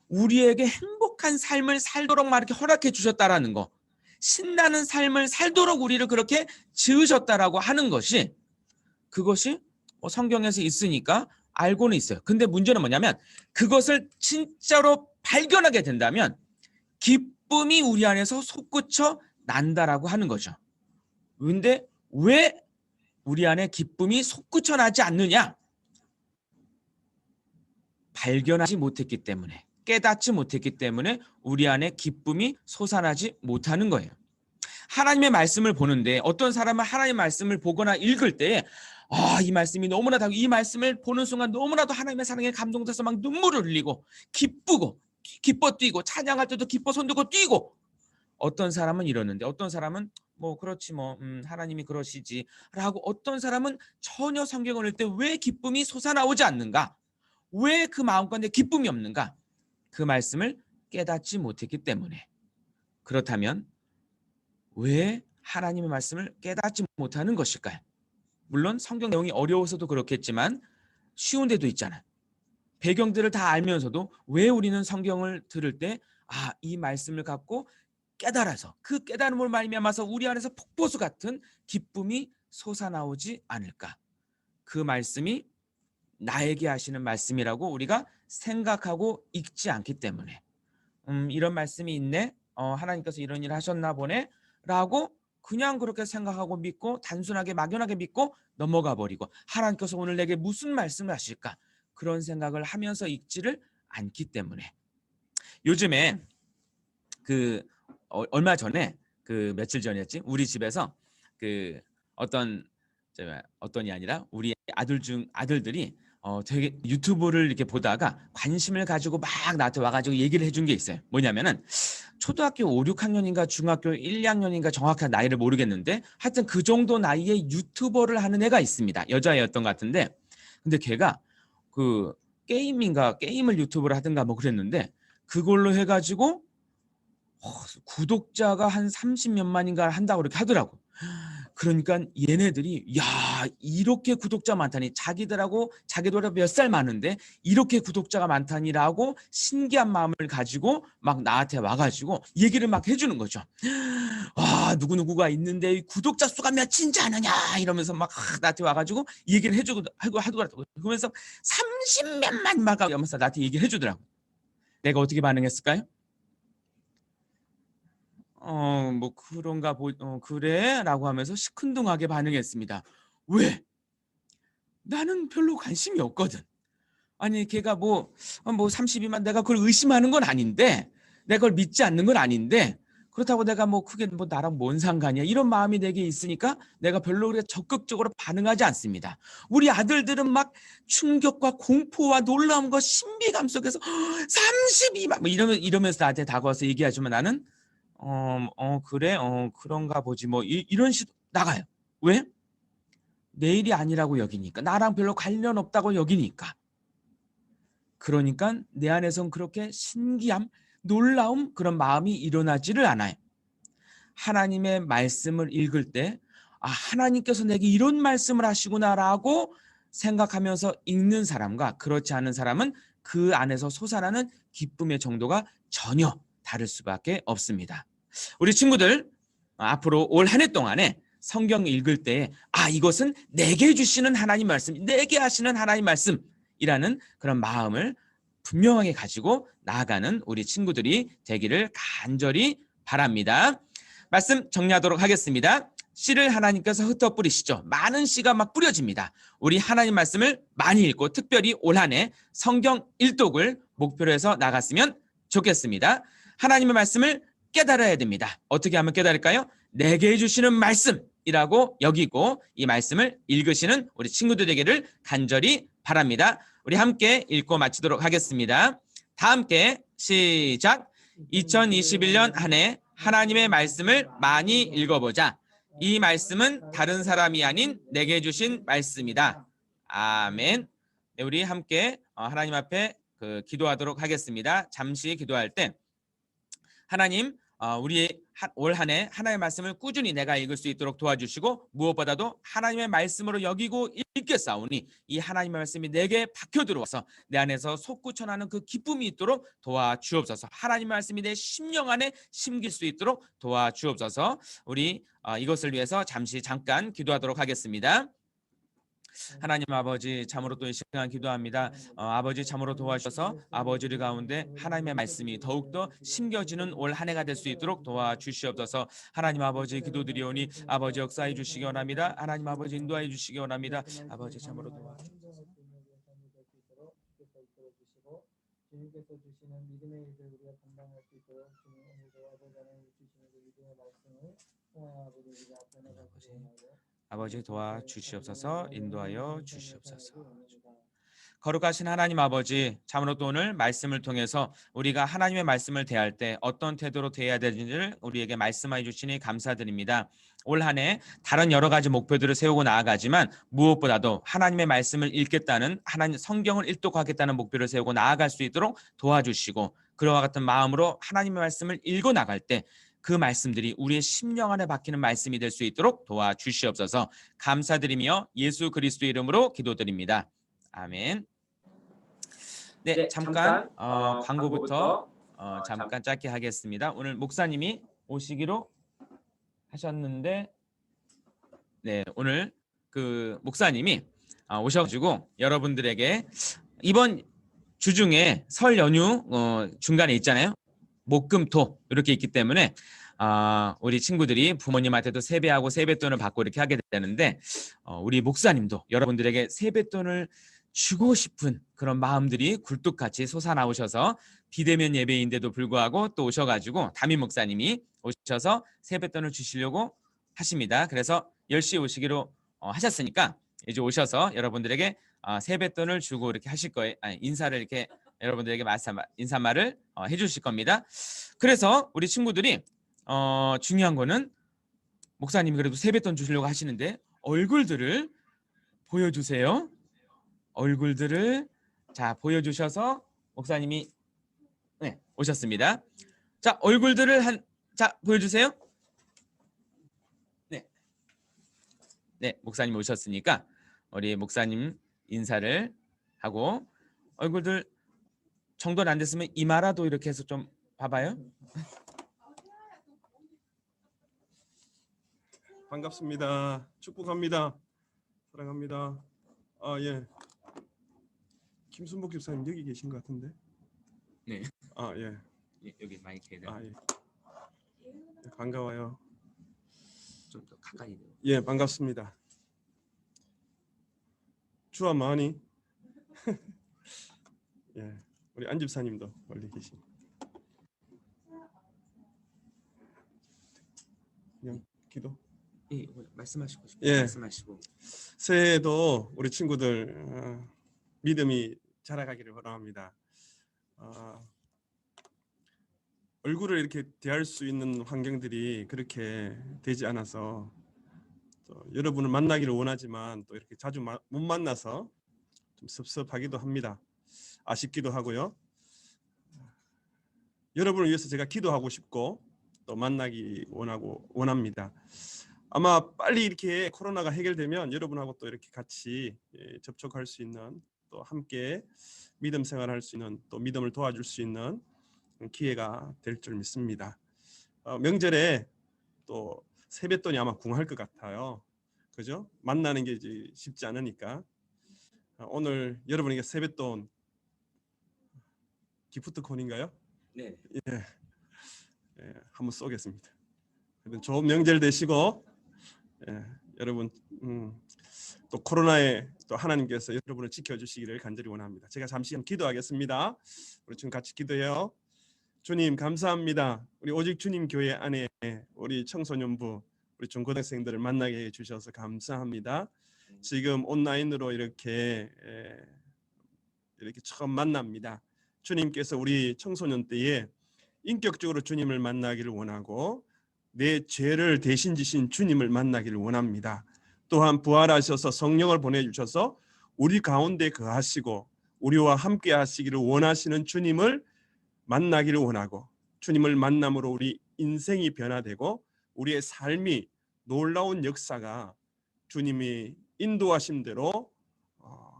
Speaker 2: 우리에게 행복한 삶을 살도록 막 이렇게 허락해 주셨다라는 거, 신나는 삶을 살도록 우리를 그렇게 지으셨다라고 하는 것이, 그것이 성경에서 있으니까 알고는 있어요. 근데 문제는 뭐냐면 그것을 진짜로 발견하게 된다면 기쁨이 우리 안에서 솟구쳐 난다라고 하는 거죠. 근데 왜 우리 안에 기쁨이 솟구쳐 나지 않느냐? 발견하지 못했기 때문에, 깨닫지 못했기 때문에 우리 안에 기쁨이 솟아나지 못하는 거예요. 하나님의 말씀을 보는데 어떤 사람은 하나님의 말씀을 보거나 읽을 때 이 말씀이 너무나도, 이 말씀을 보는 순간 너무나도 하나님의 사랑에 감동돼서 막 눈물을 흘리고 기쁘고 기뻐 뛰고 찬양할 때도 기뻐 손들고 뛰고, 어떤 사람은 이러는데 어떤 사람은 뭐 그렇지 뭐 하나님이 그러시지 라고, 어떤 사람은 전혀 성경을 읽을 때 왜 기쁨이 솟아나오지 않는가? 왜 그 마음 가운데 기쁨이 없는가? 그 말씀을 깨닫지 못했기 때문에. 그렇다면 왜 하나님의 말씀을 깨닫지 못하는 것일까요? 물론 성경 내용이 어려워서도 그렇겠지만 쉬운 데도 있잖아요. 배경들을 다 알면서도 왜 우리는 성경을 들을 때 이 말씀을 갖고 깨달아서 그 깨달음을 말미암아서 우리 안에서 폭포수 같은 기쁨이 솟아나오지 않을까? 그 말씀이 나에게 하시는 말씀이라고 우리가 생각하고 읽지 않기 때문에 이런 말씀이 있네, 하나님께서 이런 일을 하셨나 보네 라고 그냥 그렇게 생각하고 믿고 단순하게 막연하게 믿고 넘어가 버리고, 하나님께서 오늘 내게 무슨 말씀을 하실까 그런 생각을 하면서 읽지를 않기 때문에. 요즘에 얼마 전에 며칠 전이었지, 우리 집에서 어떤이 아니라 우리 아들들이 되게 유튜브를 이렇게 보다가 관심을 가지고 막 나한테 와가지고 얘기를 해준 게 있어요. 뭐냐면은 초등학교 5, 6학년인가 중학교 1, 2학년인가 정확한 나이를 모르겠는데 하여튼 그 정도 나이에 유튜버를 하는 애가 있습니다. 여자애였던 것 같은데, 근데 걔가 게임을 유튜브를 하든가 뭐 그랬는데 그걸로 해가지고 구독자가 한 30몇만인가 한다고 그렇게 하더라고. 그러니까 얘네들이 이렇게 구독자 많다니, 자기들하고 몇 살 많은데 이렇게 구독자가 많다니라고 신기한 마음을 가지고 막 나한테 와가지고 얘기를 막 해주는 거죠. 누구누구가 있는데 구독자 수가 몇인지 아느냐 이러면서 막 나한테 와가지고 얘기를 해주고 하더라고요. 그러면서 30몇만 막 하면서 나한테 얘기를 해주더라고. 내가 어떻게 반응했을까요? 뭐 그런가 그래? 라고 하면서 시큰둥하게 반응했습니다. 왜? 나는 별로 관심이 없거든. 아니 걔가 뭐 32만, 내가 그걸 의심하는 건 아닌데, 내가 그걸 믿지 않는 건 아닌데, 그렇다고 내가 그게 나랑 뭔 상관이야 이런 마음이 내게 있으니까 내가 별로 그렇게 적극적으로 반응하지 않습니다. 우리 아들들은 막 충격과 공포와 놀라움과 신비감 속에서 32만 뭐 이러면서 나한테 다가와서 얘기하지만 나는 그래? 그런가 보지 뭐 이런 식으로 나가요. 왜? 내 일이 아니라고 여기니까, 나랑 별로 관련 없다고 여기니까. 그러니까 내 안에선 그렇게 신기함, 놀라움, 그런 마음이 일어나지를 않아요. 하나님의 말씀을 읽을 때 하나님께서 내게 이런 말씀을 하시구나라고 생각하면서 읽는 사람과 그렇지 않은 사람은 그 안에서 솟아나는 기쁨의 정도가 전혀 다를 수밖에 없습니다. 우리 친구들 앞으로 올 한 해 동안에 성경 읽을 때 이것은 내게 주시는 하나님 말씀, 내게 하시는 하나님 말씀이라는 그런 마음을 분명하게 가지고 나아가는 우리 친구들이 되기를 간절히 바랍니다. 말씀 정리하도록 하겠습니다. 씨를 하나님께서 흩어 뿌리시죠. 많은 씨가 막 뿌려집니다. 우리 하나님 말씀을 많이 읽고 특별히 올 한 해 성경 일독을 목표로 해서 나갔으면 좋겠습니다. 하나님의 말씀을 깨달아야 됩니다. 어떻게 하면 깨달을까요? 내게 해주시는 말씀이라고 여기고 이 말씀을 읽으시는 우리 친구들 되기를 간절히 바랍니다. 우리 함께 읽고 마치도록 하겠습니다. 다 함께 시작. 2021년 한 해 하나님의 말씀을 많이 읽어보자. 이 말씀은 다른 사람이 아닌 내게 주신 말씀이다. 아멘. 네, 우리 함께 하나님 앞에 기도하도록 하겠습니다. 잠시 기도할 때 하나님, 우리 올 한 해 하나님의 말씀을 꾸준히 내가 읽을 수 있도록 도와주시고, 무엇보다도 하나님의 말씀으로 여기고 읽겠사오니 이 하나님의 말씀이 내게 박혀 들어와서 내 안에서 솟구쳐나는 그 기쁨이 있도록 도와주옵소서. 하나님의 말씀이 내 심령 안에 심길 수 있도록 도와주옵소서. 우리 이것을 위해서 잠깐 기도하도록 하겠습니다. 하나님 아버지 참으로 또 이 시간 기도합니다. 아버지 참으로 도와주셔서 아버지를 가운데 하나님의 말씀이 더욱더 심겨지는 올 한 해가 될 수 있도록 도와주시옵소서. 하나님 아버지 기도드리오니 아버지 역사해 주시기 원합니다. 하나님 아버지 인도해 주시기 원합니다. 아버지 참으로 도와주옵소서.
Speaker 1: 주님께서 주시는 믿음의 일을 우리가 감당할 수 있도록 주님 오늘도 아버지 하나님 주시는 그 믿음의 말씀을 통하여 아버지 우리가 앞에 나가기 원하고
Speaker 2: 아버지 도와주시옵소서. 인도하여 주시옵소서. 거룩하신 하나님 아버지, 참으로 또 오늘 말씀을 통해서 우리가 하나님의 말씀을 대할 때 어떤 태도로 대해야 되는지를 우리에게 말씀해 주시니 감사드립니다. 올 한 해 다른 여러 가지 목표들을 세우고 나아가지만 무엇보다도 하나님의 말씀을 읽겠다는, 하나님 성경을 일독하겠다는 목표를 세우고 나아갈 수 있도록 도와주시고, 그와 같은 마음으로 하나님의 말씀을 읽어 나갈 때 그 말씀들이 우리의 심령 안에 박히는 말씀이 될 수 있도록 도와주시옵소서. 감사드리며 예수 그리스도 이름으로 기도드립니다. 아멘. 네, 잠깐 광고부터 잠깐 짧게 하겠습니다. 오늘 목사님이 오시기로 하셨는데, 네, 오늘 그 목사님이 오셔가지고 여러분들에게 이번 주 중에 설 연휴 중간에 있잖아요. 목금토 이렇게 있기 때문에 우리 친구들이 부모님한테도 세배하고 세뱃돈을 받고 이렇게 하게 되는데, 우리 목사님도 여러분들에게 세뱃돈을 주고 싶은 그런 마음들이 굴뚝같이 솟아나오셔서 비대면 예배인데도 불구하고 또 오셔가지고 담임 목사님이 오셔서 세뱃돈을 주시려고 하십니다. 그래서 10시에 오시기로 하셨으니까 이제 오셔서 여러분들에게 세뱃돈을 주고 이렇게 하실 거예요. 인사를 이렇게 여러분들에게 인사말을 해주실 겁니다. 그래서 우리 친구들이 중요한 거는 목사님이 그래도 세뱃돈 주시려고 하시는데 얼굴들을 보여주세요. 얼굴들을 자 보여주셔서 목사님이 오셨습니다. 자 얼굴들을 자 보여주세요. 네 목사님 오셨으니까 우리 목사님 인사를 하고, 얼굴들 정돈 안 됐으면 이마라도 이렇게 해서 좀 봐봐요.
Speaker 5: 반갑습니다. 축복합니다. 사랑합니다. 예. 김순복 집사님 여기 계신 것 같은데.
Speaker 2: 네.
Speaker 5: 예.
Speaker 2: 여기 마이크에
Speaker 5: 예. 반가워요.
Speaker 2: 좀 더 가까이.
Speaker 5: 예, 반갑습니다. 주와 많이. 예. 우리 안 집사님도 멀리 계신. 그냥 기도.
Speaker 2: 예, 말씀하시고 싶어요.
Speaker 5: 예.
Speaker 2: 말씀하시고.
Speaker 5: 새해에도 우리 친구들 믿음이 자라가기를 원합니다. 얼굴을 이렇게 대할 수 있는 환경들이 그렇게 되지 않아서 또 여러분을 만나기를 원하지만 또 이렇게 자주 못 만나서 좀 섭섭하기도 합니다. 아쉽기도 하고요. 여러분을 위해서 제가 기도하고 싶고 또 만나기 원합니다. 아마 빨리 이렇게 코로나가 해결되면 여러분하고 또 이렇게 같이 접촉할 수 있는, 또 함께 믿음 생활할 수 있는, 또 믿음을 도와줄 수 있는 기회가 될 줄 믿습니다. 명절에 또 세뱃돈이 아마 궁할 것 같아요. 그죠? 만나는 게 이제 쉽지 않으니까 오늘 여러분에게 세뱃돈 기프트콘인가요?
Speaker 2: 네.
Speaker 5: 예, 한번 쏘겠습니다. 좋은 명절 되시고, 여러분 또 코로나에 또 하나님께서 여러분을 지켜주시기를 간절히 원합니다. 제가 잠시 기도하겠습니다. 우리 지금 같이 기도해요. 주님 감사합니다. 우리 오직 주님 교회 안에 우리 청소년부, 우리 중고등생들을 만나게 해주셔서 감사합니다. 지금 온라인으로 이렇게 처음 만납니다. 주님께서 우리 청소년 때에 인격적으로 주님을 만나기를 원하고 내 죄를 대신 지신 주님을 만나기를 원합니다. 또한 부활하셔서 성령을 보내주셔서 우리 가운데 거하시고 우리와 함께 하시기를 원하시는 주님을 만나기를 원하고, 주님을 만남으로 우리 인생이 변화되고 우리의 삶이 놀라운 역사가 주님이 인도하심대로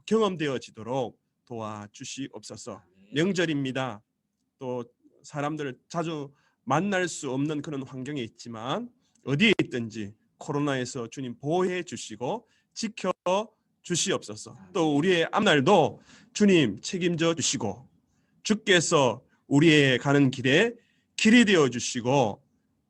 Speaker 5: 경험되어지도록 도와주시옵소서. 명절입니다. 또 사람들을 자주 만날 수 없는 그런 환경에 있지만 어디에 있든지 코로나에서 주님 보호해 주시고 지켜 주시옵소서. 또 우리의 앞날도 주님 책임져 주시고 주께서 우리의 가는 길에 길이 되어 주시고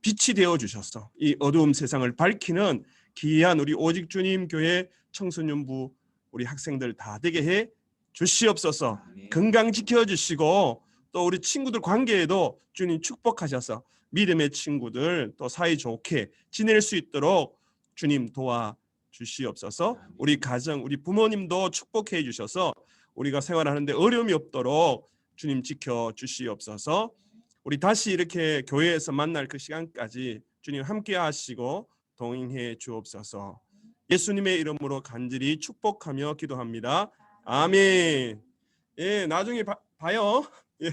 Speaker 5: 빛이 되어 주셔서 이 어두운 세상을 밝히는 귀한 우리 오직 주님 교회 청소년부 우리 학생들 다 되게 해 주시옵소서. 건강 지켜 주시고 또 우리 친구들 관계에도 주님 축복하셔서 믿음의 친구들 또 사이 좋게 지낼 수 있도록 주님 도와 주시옵소서. 우리 가정 우리 부모님도 축복해 주셔서 우리가 생활하는데 어려움이 없도록 주님 지켜 주시옵소서. 우리 다시 이렇게 교회에서 만날 그 시간까지 주님 함께 하시고 동행해 주옵소서. 예수님의 이름으로 간절히 축복하며 기도합니다. 아멘. 예, 나중에 봐요. 예.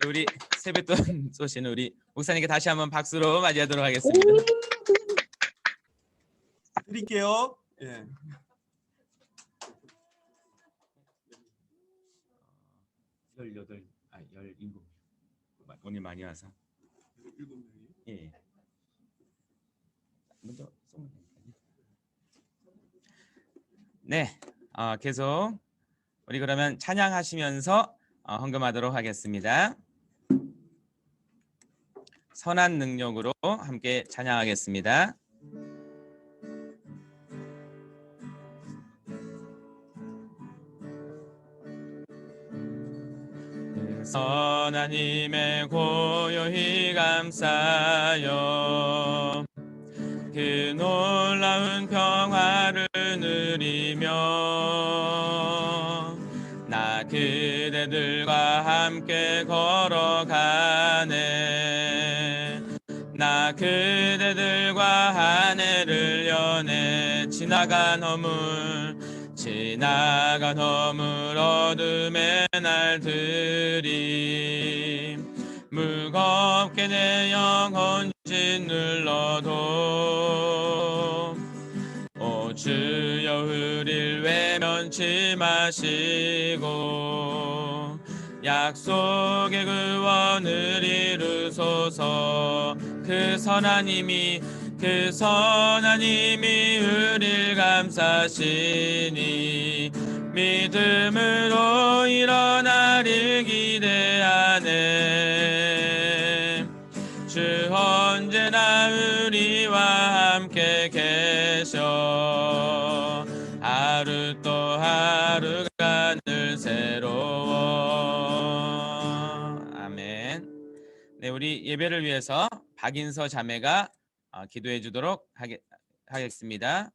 Speaker 2: 우리 세뱃돈 쏘시는 우리 목사님께 다시 한번 박수로 맞이하도록 하겠습니다.
Speaker 5: 드릴게요. 예.
Speaker 2: 17, 17. 오늘 많이 와서. 예. 먼저 쏘면 되니까요. 네, 계속 우리 그러면 찬양하시면서 헌금하도록 하겠습니다. 선한 능력으로 함께 찬양하겠습니다. 선한 힘에 고요히 감싸여 그 놀라운 평화를 누리며 나 그대들과 함께 걸어가네. 나 그대들과 한 해를 여네. 지나간 허물 어둠의 날들이 무겁게 내 영혼 짓눌러도 오 주여 우릴 외면치 마시고 약속의 구원을 이루소서. 그 선한 힘이 우릴 감싸시니 믿음으로 일어나길 기대하네. 주 언제나 우리와 함께 계셔 하루 또 하루가 늘 새로워. 아멘. 네, 우리 예배를 위해서 박인서 자매가 기도해 주도록 하겠습니다.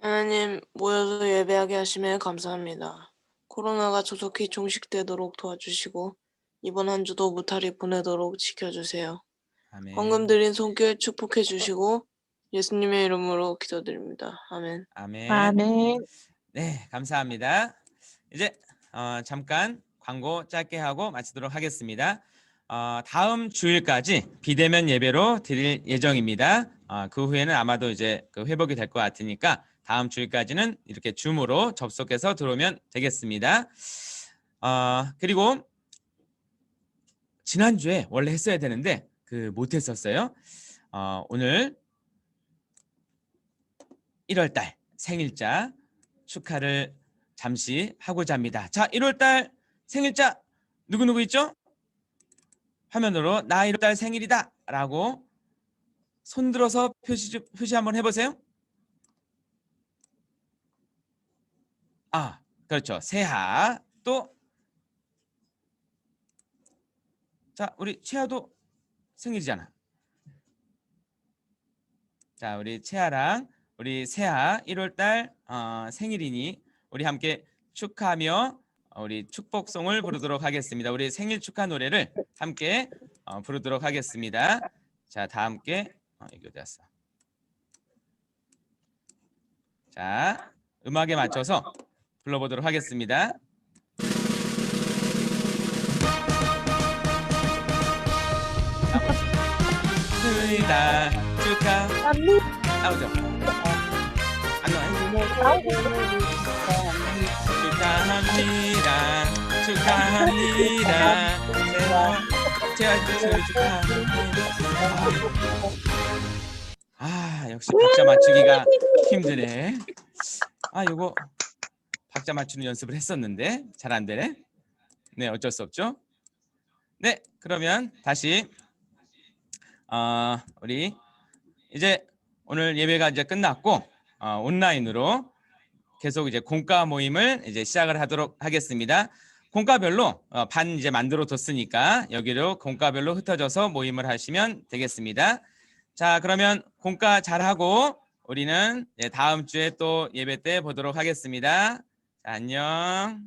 Speaker 4: 하나님, 모여서 예배하게 하심에 감사합니다. 코로나가 조속히 종식되도록 도와주시고 이번 한 주도 무탈히 보내도록 지켜주세요.
Speaker 2: 아멘.
Speaker 4: 헌금 드린 손길 축복해 주시고 예수님의 이름으로 기도드립니다. 아멘.
Speaker 2: 아멘.
Speaker 6: 아멘.
Speaker 2: 네, 감사합니다. 이제 잠깐 광고 짧게 하고 마치도록 하겠습니다. 다음 주일까지 비대면 예배로 드릴 예정입니다. 그 후에는 아마도 이제 그 회복이 될 것 같으니까 다음 주일까지는 이렇게 줌으로 접속해서 들어오면 되겠습니다. 그리고 지난주에 원래 했어야 되는데 못했었어요. 오늘 1월달 생일자 축하를 잠시 하고자 합니다. 자, 1월달 생일자 누구누구 있죠? 화면으로 나 1월달 생일이다 라고 손들어서 표시 한번 해보세요. 그렇죠. 세하. 또 자, 우리 채아도 생일이잖아. 자, 우리 채아랑 우리 세하 1월달 생일이니 우리 함께 축하하며 우리 축복송을 부르도록 하겠습니다. 우리 생일 축하 노래를 함께 부르도록 하겠습니다. 자, 다 함께 이거 됐어. 자, 음악에 맞춰서 불러보도록 하겠습니다. 축하 나오죠? 안 나와요? 축하합니다. 제가 소리 축하합니다. 역시 박자 맞추기가 힘드네. 요거 박자 맞추는 연습을 했었는데 잘 안 되네. 네, 어쩔 수 없죠. 네, 그러면 다시 우리 이제 오늘 예배가 이제 끝났고 온라인으로 계속 이제 공과 모임을 이제 시작을 하도록 하겠습니다. 공과별로 반 이제 만들어 뒀으니까 여기로 공과별로 흩어져서 모임을 하시면 되겠습니다. 자, 그러면 공과 잘하고 우리는 다음 주에 또 예배 때 보도록 하겠습니다. 자, 안녕.